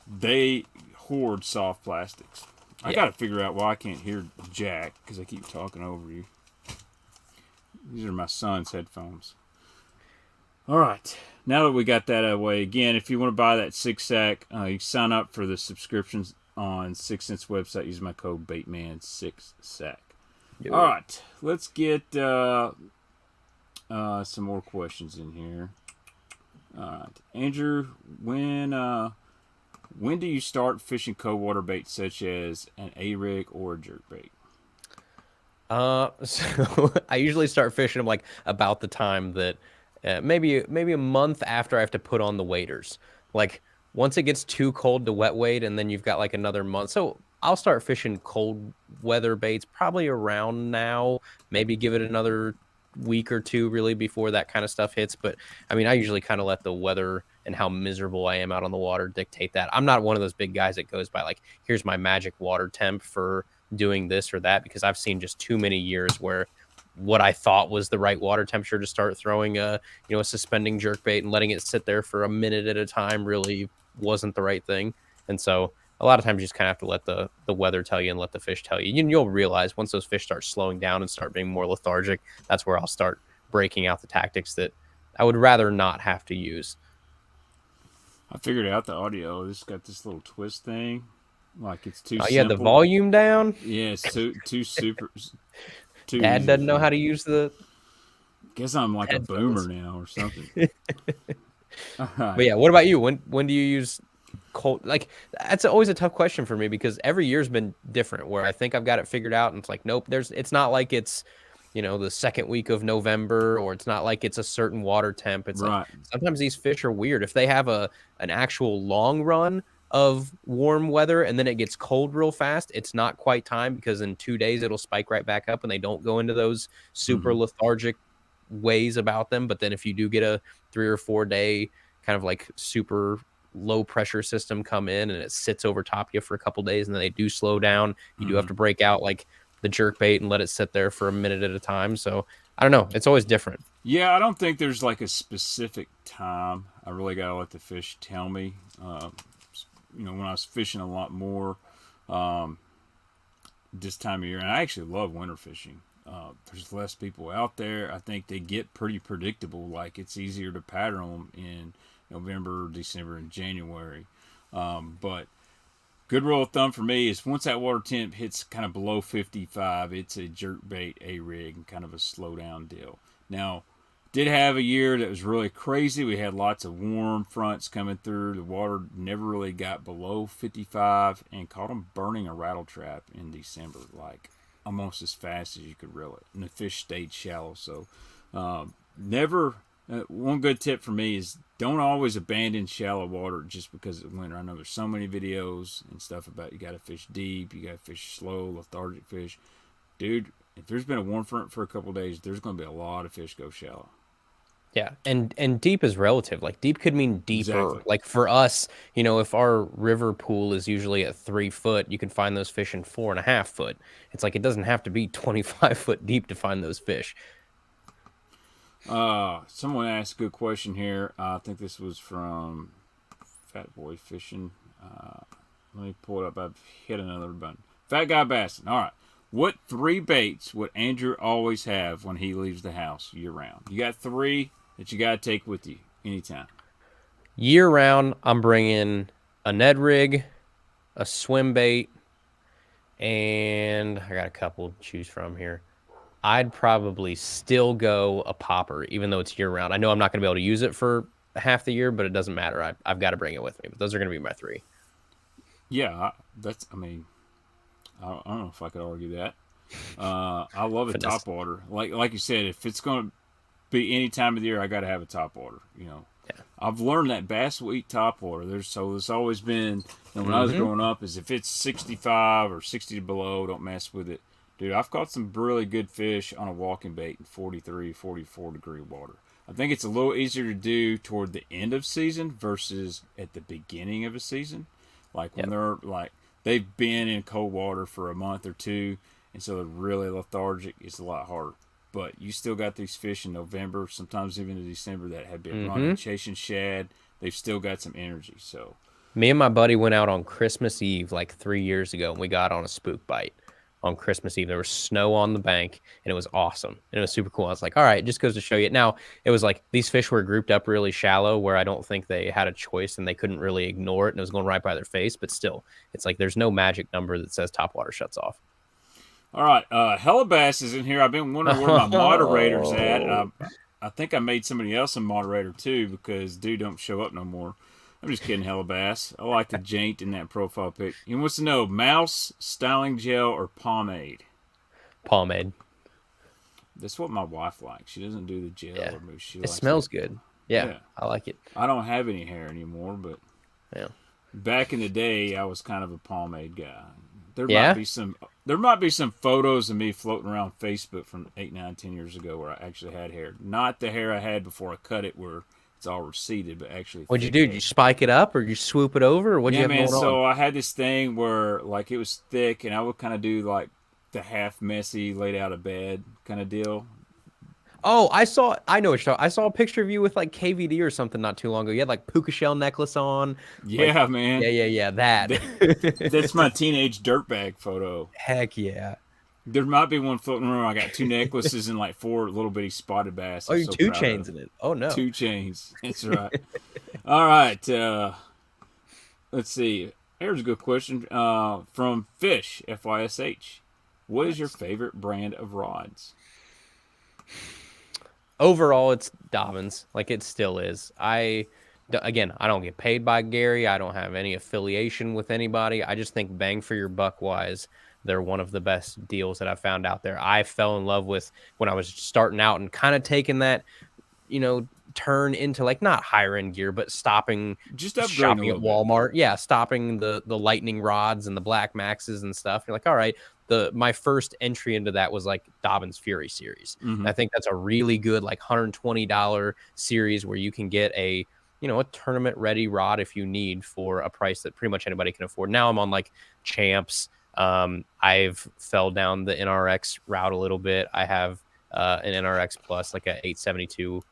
They hoard soft plastics. I got to figure out why I can't hear Jack because I keep talking over you. These are my son's headphones. All right. Now that we got that out of the way, again, if you want to buy that 6 sack, you sign up for the subscriptions on 6 Cents website. Use my code Baitman6sack. All right. Let's get some more questions in here. All right. Andrew, when do you start fishing cold water baits such as an A-rig or a jerkbait? So I usually start fishing them like about the time that maybe a month after I have to put on the waders. Like once it gets too cold to wet weight, and then you've got like another month. So I'll start fishing cold weather baits probably around now, maybe give it another week or two really before that kind of stuff hits. But I mean, I usually kind of let the weather and how miserable I am out on the water dictate that. I'm not one of those big guys that goes by like, here's my magic water temp for doing this or that, because I've seen just too many years where what I thought was the right water temperature to start throwing a suspending jerk bait and letting it sit there for a minute at a time really wasn't the right thing. And so a lot of times you just kind of have to let the weather tell you and let the fish tell you. You'll realize once those fish start slowing down and start being more lethargic, that's where I'll start breaking out the tactics that I would rather not have to use. I figured out the audio. This got this little twist thing. Like it's too You had the simple. volume down. Yeah, it's too super. Too Dad easy doesn't know for how me. to use the Guess I'm like a headphones. boomer now or something. All But right. yeah, what about you? When do you use cold? Like that's always a tough question for me because every year's been different. Where I think I've got it figured out, and it's like, nope. It's not like it's the second week of November, or it's not like it's a certain water temp. It's like Right. sometimes these fish are weird. If they have an actual long run of warm weather and then it gets cold real fast, it's not quite time because in 2 days it'll spike right back up and they don't go into those super Mm-hmm. lethargic ways about them. But then if you do get a 3 or 4 day kind of like super low pressure system come in and it sits over top you for a couple days and then they do slow down, you do have Mm-hmm. to break out like the jerk bait and let it sit there for a minute at a time. So I don't know. It's always different. Yeah, I don't think there's like a specific time. I really gotta let the fish tell me. When I was fishing a lot more this time of year, and I actually love winter fishing. There's less people out there. I think they get pretty predictable. Like it's easier to pattern them in November, December, and January. But good rule of thumb for me is once that water temp hits kind of below 55, it's a jerk bait, a rig, and kind of a slow down deal. Now, did have a year that was really crazy. We had lots of warm fronts coming through. The water never really got below 55 and caught them burning a rattle trap in December, like almost as fast as you could reel it. And the fish stayed shallow. So, never. One good tip for me is don't always abandon shallow water just because it's winter. I know there's so many videos and stuff about you got to fish deep, you got to fish slow, lethargic fish. Dude, if there's been a warm front for a couple of days, there's going to be a lot of fish go shallow. Yeah, and deep is relative. Like deep could mean deeper. Exactly. Like for us, if our river pool is usually at 3 foot, you can find those fish in 4.5 foot. It's like it doesn't have to be 25 foot deep to find those fish. Someone asked a good question here. I think this was from Fat Boy Fishing. Let me pull it up. I've hit another button. Fat Guy Bassin. All right. What 3 baits would Andrew always have when he leaves the house year round? You got 3 that you got to take with you anytime. Year round, I'm bringing a Ned rig, a swim bait, and I got a couple to choose from here. I'd probably still go a popper, even though it's year round. I know I'm not going to be able to use it for half the year, but it doesn't matter. I've got to bring it with me. But those are going to be my 3. Yeah, I don't know if I could argue that. I love a Finesse. top water. Like you said, if it's going to be any time of the year, I got to have a top water. Yeah. I've learned that bass will eat top water. There's always been. When I was growing up, is if it's 65 or 60 below, don't mess with it. Dude, I've caught some really good fish on a walking bait in 43, 44 degree water. I think it's a little easier to do toward the end of season versus at the beginning of a season. Like when they're like they've been in cold water for a month or two, and so they're really lethargic. It's a lot harder. But you still got these fish in November, sometimes even in December, that have been running, chasing shad. They've still got some energy. So Me and my buddy went out on Christmas Eve like 3 years ago, and we got on a spook bite on Christmas Eve. There was snow on the bank, and it was awesome. And it was super cool. I was like, all right, it just goes to show you. Now, it was like these fish were grouped up really shallow where I don't think they had a choice and they couldn't really ignore it, and it was going right by their face. But still, it's like there's no magic number that says top water shuts off. all right, Hellabass is in here. I've been wondering where my moderator's at. I think I made somebody else a moderator too because dude don't show up no more. I'm just kidding, Hellabass. I like the jaint in that profile pic. He wants to know mouse, styling gel, or pomade. Pomade. That's what my wife likes. She doesn't do the gel Yeah. or mousse. She It likes smells good. Yeah, Yeah. I like it. I don't have any hair anymore, but Yeah. Back in the day, I was kind of a pomade guy. There might Yeah. be some. There might be some photos of me floating around Facebook from 8, 9, 10 years ago where I actually had hair. Not the hair I had before I cut it, where it's all receded, but actually What'd you thick do? Did hair. you spike it up or you swoop it over or what'd you Yeah, have man. going on? So I had this thing where like it was thick, and I would kind of do like the half messy, laid out of bed kind of deal. Oh, I know what you're talking. I saw a picture of you with like KVD or something not too long ago. You had like puka shell necklace on. Like, Yeah, man. yeah, that. That, that's my teenage dirtbag photo. Heck yeah. There might be one floating around. I got two necklaces and like four little bitty spotted bass. Oh, I'm you're so two proud chains of. in it. Oh no. Two chains. That's right. All right. Let's see. Here's a good question from Fish FYSH. What is your Nice. favorite brand of rods? Overall, it's Dobbins. Like it still is. Again, I don't get paid by Gary. I don't have any affiliation with anybody. I just think bang for your buck wise, they're one of the best deals that I found out there. I fell in love with when I was starting out and kind of taking that, turn into like not higher end gear, but Just upgrading a shopping at little bit. Walmart. Yeah, stopping the lightning rods and the Black Maxes and stuff. You're like, all right. My first entry into that was like Dobbins Fury series. Mm-hmm. And I think that's a really good like $120 series where you can get a tournament ready rod if you need for a price that pretty much anybody can afford. Now I'm on like Champs. I've fell down the NRX route a little bit. I have an NRX Plus, like a 872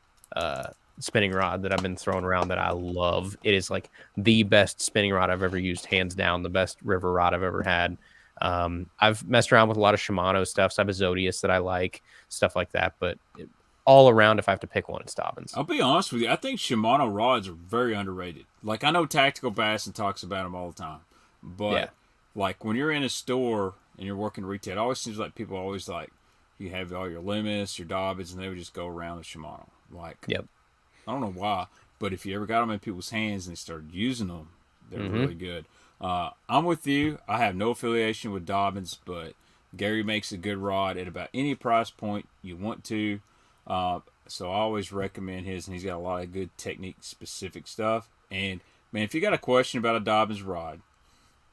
spinning rod that I've been throwing around that I love. It is like the best spinning rod I've ever used, hands down, the best river rod I've ever had. I've messed around with a lot of Shimano stuff. So I have a Zodius that I like, stuff like that. But all around, if I have to pick one, it's Dobbins. I'll be honest with you. I think Shimano rods are very underrated. Like I know Tactical Bassin talks about them all the time, but Yeah. like when you're in a store and you're working retail, it always seems like people always like you have all your limits, your Dobbins, and they would just go around the Shimano. Like, Yep. I don't know why, but if you ever got them in people's hands and they started using them, they're really good. I'm with you. I have no affiliation with Dobbins, but Gary makes a good rod at about any price point you want to. So I always recommend his, and he's got a lot of good technique-specific stuff. And, man, if you got a question about a Dobbins rod,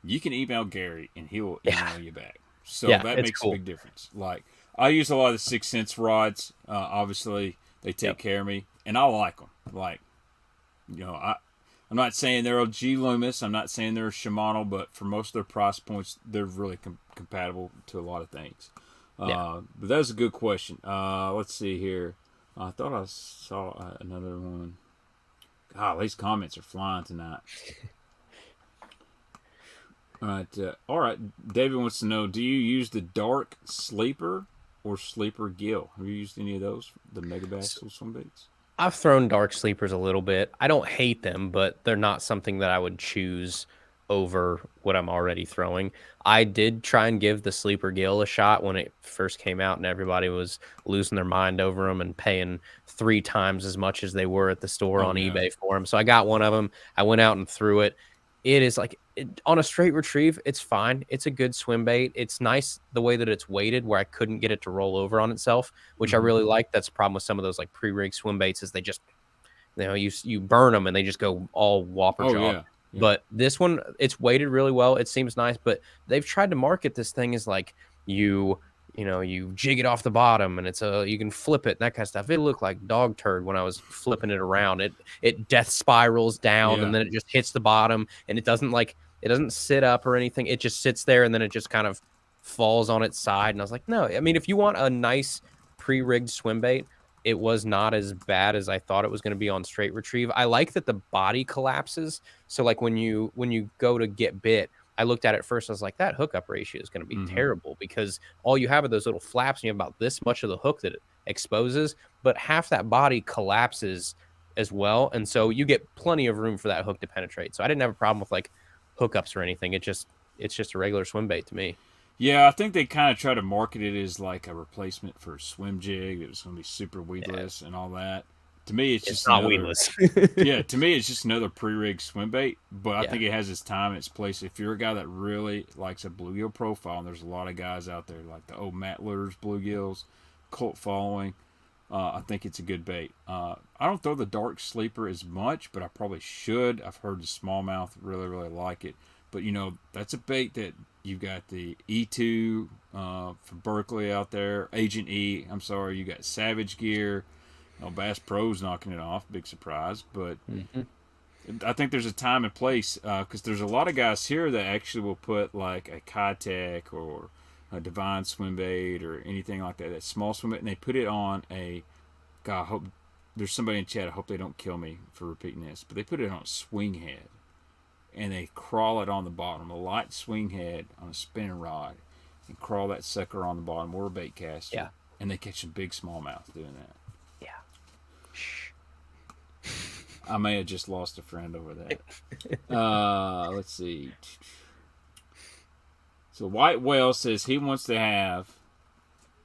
you can email Gary, and he will email you back. So Yeah, that it's makes cool. a big difference. Like, I use a lot of the 6 Sense rods. Obviously, they take care of me, and I like them. Like, I'm not saying they're a G Loomis. I'm not saying they're a Shimano, but for most of their price points, they're really compatible to a lot of things. But that was a good question. Let's see here. I thought I saw another one. God, these comments are flying tonight. All right. David wants to know: do you use the dark sleeper or sleeper gill? Have you used any of those? The Megabaxel swim baits? I've thrown dark sleepers a little bit. I don't hate them, but they're not something that I would choose over what I'm already throwing. I did try and give the sleeper gill a shot when it first came out and everybody was losing their mind over them and paying 3 times as much as they were at the store on eBay for them. So I got one of them. I went out and threw it. It is like on a straight retrieve, it's fine. It's a good swim bait. It's nice the way that it's weighted where I couldn't get it to roll over on itself, which I really like. That's the problem with some of those like pre-rig swim baits is they just, you burn them and they just go all whopper jaw. Yeah. But this one, it's weighted really well. It seems nice, but they've tried to market this thing as like you jig it off the bottom and you can flip it and that kind of stuff. It looked like dog turd when I was flipping it around. It death spirals down and then it just hits the bottom and it doesn't sit up or anything. It just sits there and then it just kind of falls on its side. And I was like, no, I mean, if you want a nice pre-rigged swim bait, it was not as bad as I thought it was going to be on straight retrieve. I like that the body collapses. So like when you go to get bit, I looked at it first. I was like, that hookup ratio is going to be terrible because all you have are those little flaps and you have about this much of the hook that it exposes, but half that body collapses as well. And so you get plenty of room for that hook to penetrate. So I didn't have a problem with like hookups or anything. It's just a regular swim bait to me. Yeah, I think they kind of try to market it as like a replacement for a swim jig. It was going to be super weedless and all that. To me, it's just not another, weedless. Yeah, to me, it's just another pre-rigged swim bait. But I think it has its time and its place. If you're a guy that really likes a bluegill profile, and there's a lot of guys out there like the old Matt Lutters bluegills, cult following. I think it's a good bait. I don't throw the dark sleeper as much, but I probably should. I've heard the smallmouth really, really like it. But that's a bait that you've got the E2 for Berkeley out there, Agent E. I'm sorry, you got Savage Gear. Bass Pro's knocking it off, big surprise. But I think there's a time and place because there's a lot of guys here that actually will put like a Kayak or a Divine swim bait or anything like that small swim bait, and they put it on a. God, I hope there's somebody in chat. I hope they don't kill me for repeating this, but they put it on a swing head, and they crawl it on the bottom, a light swing head on a spinning rod, and crawl that sucker on the bottom or a bait caster. Yeah. And they catch some big smallmouth doing that. Yeah. I may have just lost a friend over that. Let's see. So White Whale says he wants to have.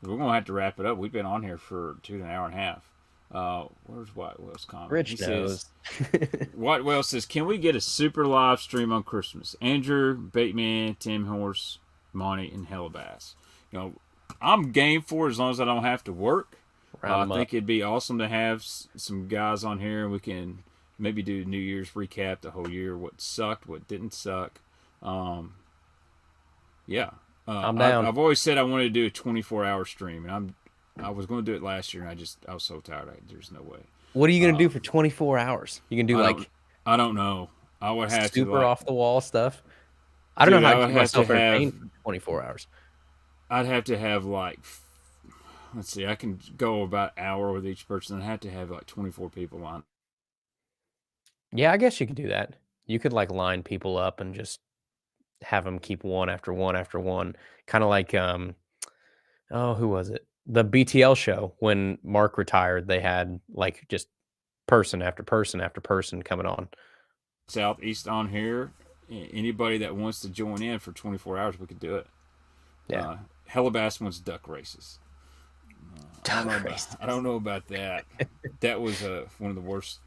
We're gonna have to wrap it up. We've been on here for an hour and a half. Where's White Whale's comment? Rich knows. White Whale says, "Can we get a super live stream on Christmas?" Andrew, Baitman, Tim Horse, Monty, and Hellabass. I'm game for it as long as I don't have to work. I think it'd be awesome to have some guys on here, and we can maybe do New Year's recap the whole year, what sucked, what didn't suck. Yeah. I'm down. I've always said I wanted to do a 24-hour stream, and I was going to do it last year, and I was so tired. There's no way. What are you going to do for 24 hours? You can do I don't know. I would have super off the wall stuff. I don't know how to keep myself entertained for 24 hours. I'd have to have let's see, I can go about an hour with each person. I'd have to have 24 people on. Yeah, I guess you could do that. You could line people up and just have them keep one after one after one. Kind of like, who was it? The BTL show when Mark retired, they had just person after person after person coming on. Southeast on here. Anybody that wants to join in for 24 hours, we could do it. Yeah. Hellabass wants duck races. I don't know about that. That was one of the worst.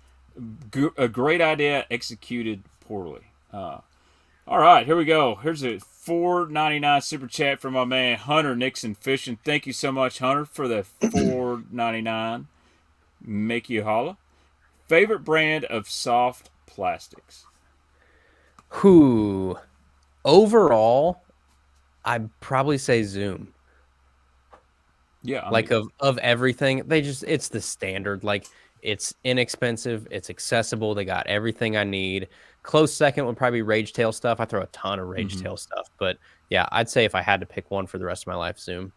A great idea executed poorly. All right, here we go. Here's a $4.99 super chat from my man Hunter Nixon Fishing. Thank you so much, Hunter, for the $4.99. Make you holla. Favorite brand of soft plastics? Overall, I'd probably say Zoom. Yeah. Of everything, it's the standard. It's inexpensive, it's accessible. They got everything I need. Close second would probably be Rage Tail stuff. I throw a ton of Rage Tail stuff, but yeah, I'd say if I had to pick one for the rest of my life, Zoom.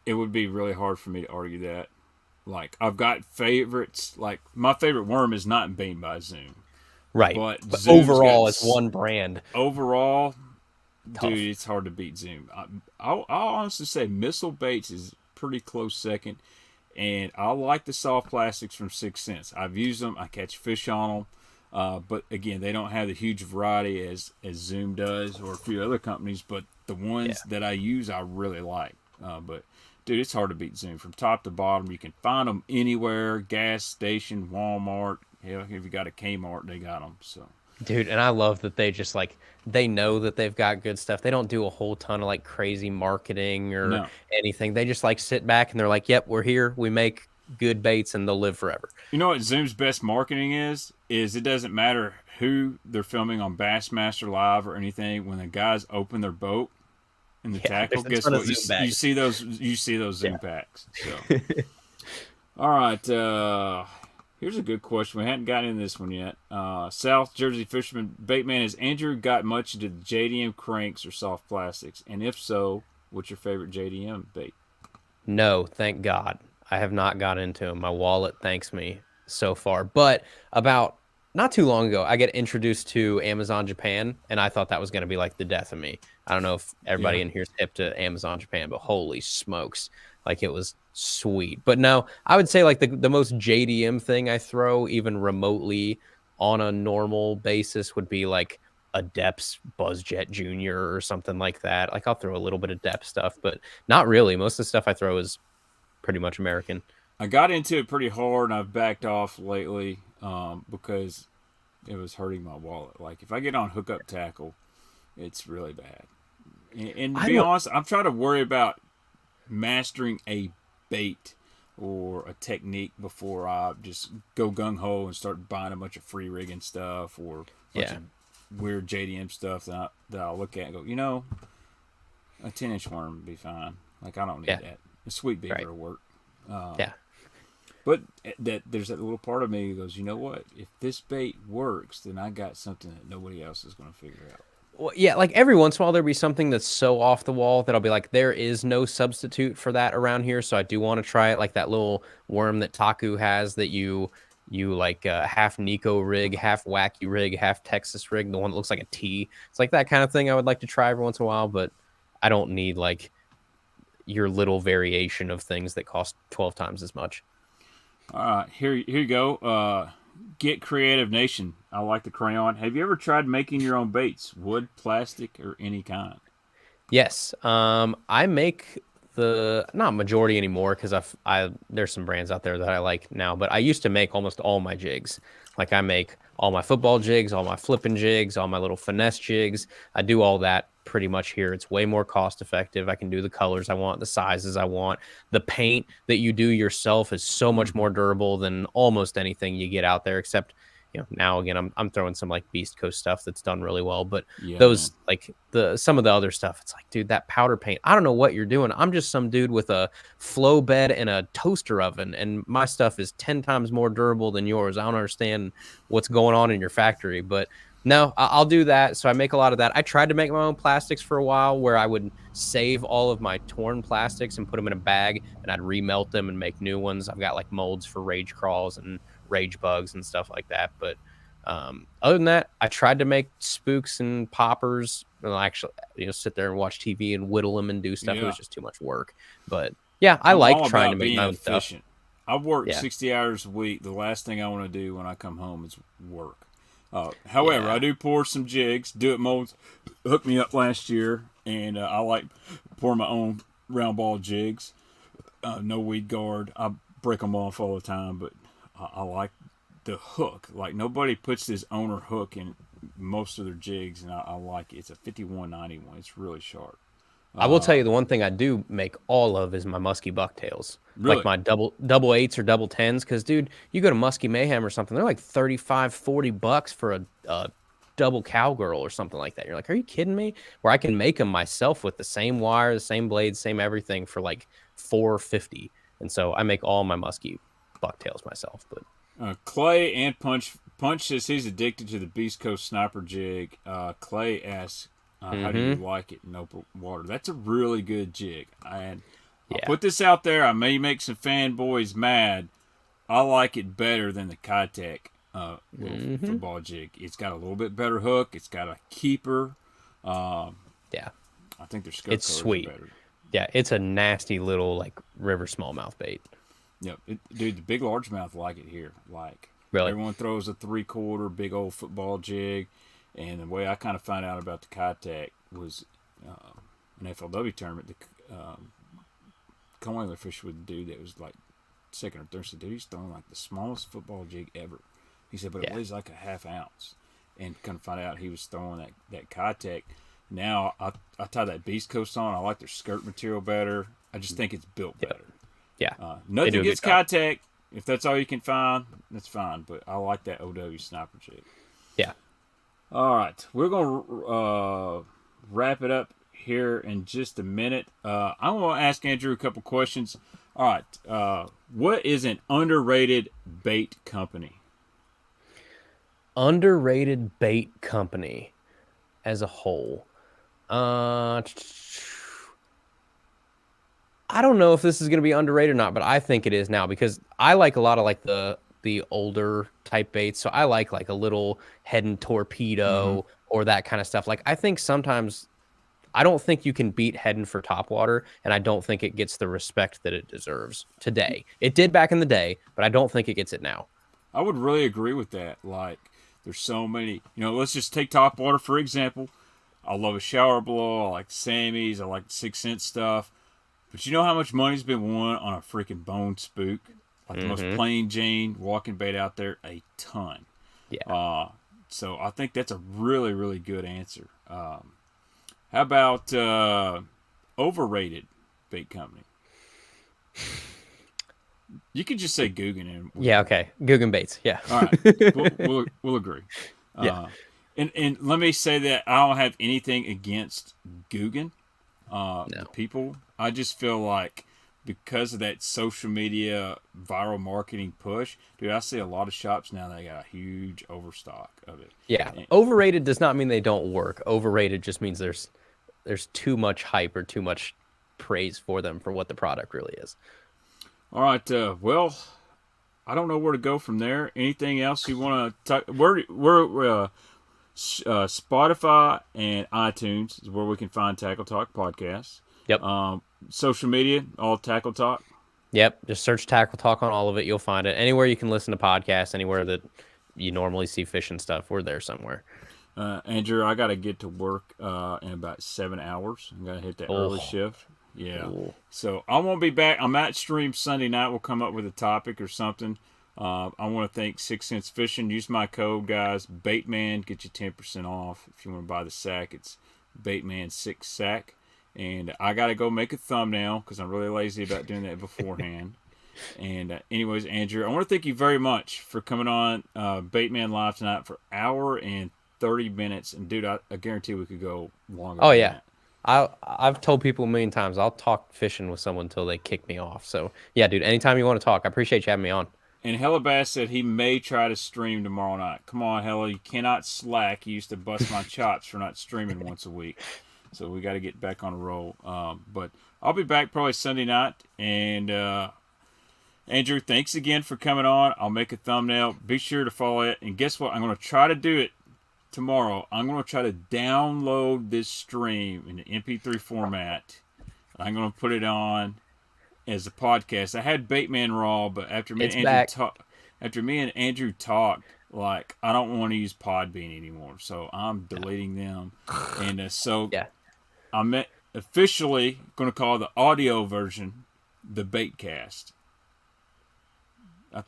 It would be really hard for me to argue that. I've got favorites. My favorite worm is not Bane by Zoom. Right. But overall, it's one brand. Overall, Tough. Dude, it's hard to beat Zoom. I'll honestly say Missile Baits is pretty close second. And I like the soft plastics from 6 Cents. I've used them. I catch fish on them. But again, they don't have the huge variety as Zoom does or a few other companies. But the ones that I use, I really like. But dude, it's hard to beat Zoom from top to bottom. You can find them anywhere: gas station, Walmart. Hell, if you got a Kmart, they got them. So, dude, and I love that they just they know that they've got good stuff. They don't do a whole ton of crazy marketing or anything. They just sit back and they're like, "Yep, we're here. We make good baits, and they'll live forever." You know what Zoom's best marketing is it doesn't matter who they're filming on Bassmaster Live or anything. When the guys open their boat in the tackle, guess what? You see those Zoom packs. So. All right. Here's a good question. We hadn't gotten into this one yet. South Jersey Fisherman Baitman, has Andrew got much into the JDM cranks or soft plastics? And if so, what's your favorite JDM bait? No, thank God. I have not got into them. My wallet thanks me so far. But about not too long ago, I get introduced to Amazon Japan, and I thought that was going to be the death of me. I don't know if everybody in here is hip to Amazon Japan, but holy smokes. It was sweet. But no, I would say the most JDM thing I throw even remotely on a normal basis would be a Depths Buzzjet Junior or something like that. I'll throw a little bit of Depth stuff, but not really. Most of the stuff I throw is pretty much American. I got into it pretty hard, and I've backed off lately because it was hurting my wallet. If I get on hookup tackle, it's really bad. And to be honest, I'm trying to worry about mastering a bait. or a technique before I just go gung ho and start buying a bunch of free rigging stuff or a bunch Yeah. of weird JDM stuff that I'll look at and go, you know, a 10-inch worm would be fine. Like, I don't need Yeah. that. A sweet beaver Right. will work. Yeah. But there's that little part of me that goes, you know what? If this bait works, then I got something that nobody else is going to figure out. Well, yeah, like every once in a while there'll be something that's so off the wall that I'll be like, there is no substitute for that around here. So I do want to try it, like that little worm that Taku has that you like half Nico rig, half wacky rig, half Texas rig, the one that looks like a T. It's like that kind of thing I would like to try every once in a while, but I don't need like your little variation of things that cost 12 times as much. All right, here you go. Get Creative Nation. I like the crayon. Have you ever tried making your own baits? Wood, plastic, or any kind? Yes. I make the not majority anymore because I there's some brands out there that I like now, but I used to make almost all my jigs. Like I make all my football jigs, all my flipping jigs, all my little finesse jigs. I do all that pretty much here. It's way more cost effective. I can do the colors I want, the sizes I want. The paint that you do yourself is so much more durable than almost anything you get out there, except now again I'm throwing some like Beast Coast stuff that's done really well, but Yeah, man. those like some of the other stuff, it's like, dude, that powder paint, I don't know what you're doing. I'm just some dude with a flow bed and a toaster oven, and my stuff is 10 times more durable than yours. I don't understand what's going on in your factory, but no, I'll do that. So I make a lot of that. I tried to make my own plastics for a while where I would save all of my torn plastics and put them in a bag, and I'd remelt them and make new ones. I've got like molds for rage crawls and rage bugs and stuff like that. But other than that, I tried to make spooks and poppers and actually, sit there and watch TV and whittle them and do stuff. It Yeah. was just too much work. But yeah, I I'm like all trying to about make being my own stuff. efficient. I work Yeah. 60 hours a week. The last thing I want to do when I come home is work. However, Yeah. I do pour some jigs. Do It Molds hooked me up last year, and I like pour my own round ball jigs. No weed guard. I break them off all the time, but I like the hook. Like, nobody puts this owner hook in most of their jigs, and I like it. It's a 5191. It's really sharp. I will tell you the one thing I do make all of is my musky bucktails. Like Really? my double eights or double tens. Because, dude, you go to Muskie Mayhem or something, they're like $35-$40 for a double cowgirl or something like that. You're like, are you kidding me? Where I can make them myself with the same wire, the same blades, same everything for like $4.50. And so I make all my musky bucktails myself. But Clay and Punch says he's addicted to the Beast Coast Sniper jig. Clay asks, how do you like it in open water? That's a really good jig. I'll put this out there. I may make some fanboys mad. I like it better than the Kayak little football jig. It's got a little bit better hook. It's got a keeper. yeah, I think their scope it's colors sweet. are better. Yeah, it's a nasty little like river smallmouth bait. Yep, dude, the big largemouth like it here. Like, Really? everyone throws a 3/4 big old football jig, and the way I kind of found out about the Kayak was an FLW tournament. The Conway fish with a dude that was like second or third. Said, dude, he's throwing like the smallest football jig ever. He said, but it weighs like a half ounce. And kind of find out he was throwing that Kayak. Now I tie that Beast Coast on. I like their skirt material better. I just think it's built better. Yeah. Nothing do a against good job. Kayak. If that's all you can find, that's fine. But I like that OW sniper jig. Yeah. All right, we're gonna wrap it up here in just a minute. I'm gonna ask Andrew a couple questions. All right, what is an underrated bait company? Underrated bait company as a whole. I don't know if this is going to be underrated or not, but I think it is now because I like a lot of like the older type baits. So I like a little head and torpedo or that kind of stuff. Like I think sometimes I don't think you can beat heading for topwater, and I don't think it gets the respect that it deserves today. It did back in the day, but I don't think it gets it now. I would really agree with that. Like, there's so many. Let's just take topwater for example. I love a shower blow. I like the Sammys. I like the 6 cent stuff. But you know how much money's been won on a freaking bone spook? Like the most plain Jane walking bait out there? A ton. Yeah. So I think that's a really, really good answer. How about overrated bait company? You could just say Guggen. And Yeah, okay. Guggen Baits. Yeah. all right, we'll agree. Yeah. And let me say that I don't have anything against Guggen, the No. people. I just feel like because of that social media viral marketing push, dude, I see a lot of shops now that got a huge overstock of it. Yeah. And, Overrated does not mean they don't work. Overrated just means there's too much hype or too much praise for them for what the product really is. all right, well, I don't know where to go from there. Anything else you want to talk? We're Spotify and iTunes is where we can find Tackle Talk podcasts. Yep. Social media, all Tackle Talk. Yep. Just search Tackle Talk on all of it. You'll find it. Anywhere you can listen to podcasts, anywhere that you normally see fishing stuff, we're there somewhere. Andrew, I got to get to work in about 7 hours. I'm going to hit that early shift. Yeah. Ooh. So I won't be back. I'm at stream Sunday night. We'll come up with a topic or something. I want to thank 6 Cents Fishing. Use my code, guys. Baitman, get you 10% off. If you want to buy the sack, it's Baitman6SAC. And I got to go make a thumbnail because I'm really lazy about doing that beforehand. And anyways, Andrew, I want to thank you very much for coming on Baitman Live tonight for an hour and 30 minutes. And, dude, I guarantee we could go longer. Oh, than yeah. that. I've told people a million times I'll talk fishing with someone until they kick me off. So, yeah, dude, anytime you want to talk, I appreciate you having me on. And Hella Bass said he may try to stream tomorrow night. Come on, Hella, you cannot slack. You used to bust my chops for not streaming once a week. So we got to get back on a roll. But I'll be back probably Sunday night. And Andrew, thanks again for coming on. I'll make a thumbnail. Be sure to follow it. And guess what? I'm going to try to do it tomorrow. I'm going to try to download this stream in the MP3 format. I'm going to put it on as a podcast. I had Baitman Raw, but after me and Andrew talked, like, I don't want to use Podbean anymore, so I'm deleting them. And so Yeah. I'm officially going to call the audio version the Baitcast.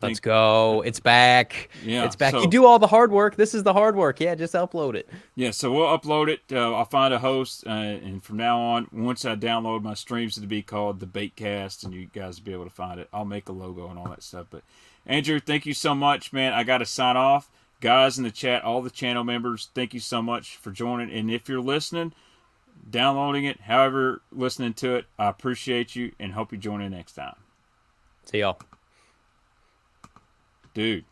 Let's go. It's back. Yeah, It's back. so- You do all the hard work. This is the hard work. Yeah, just upload it. Yeah, so we'll upload it. I'll find a host, and from now on, once I download my streams, it'll be called the Baitcast, and you guys will be able to find it. I'll make a logo and all that stuff. But Andrew, thank you so much, man. I got to sign off. Guys in the chat, all the channel members, thank you so much for joining. And if you're listening, downloading it, however, listening to it, I appreciate you and hope you join in next time. See y'all. Dude.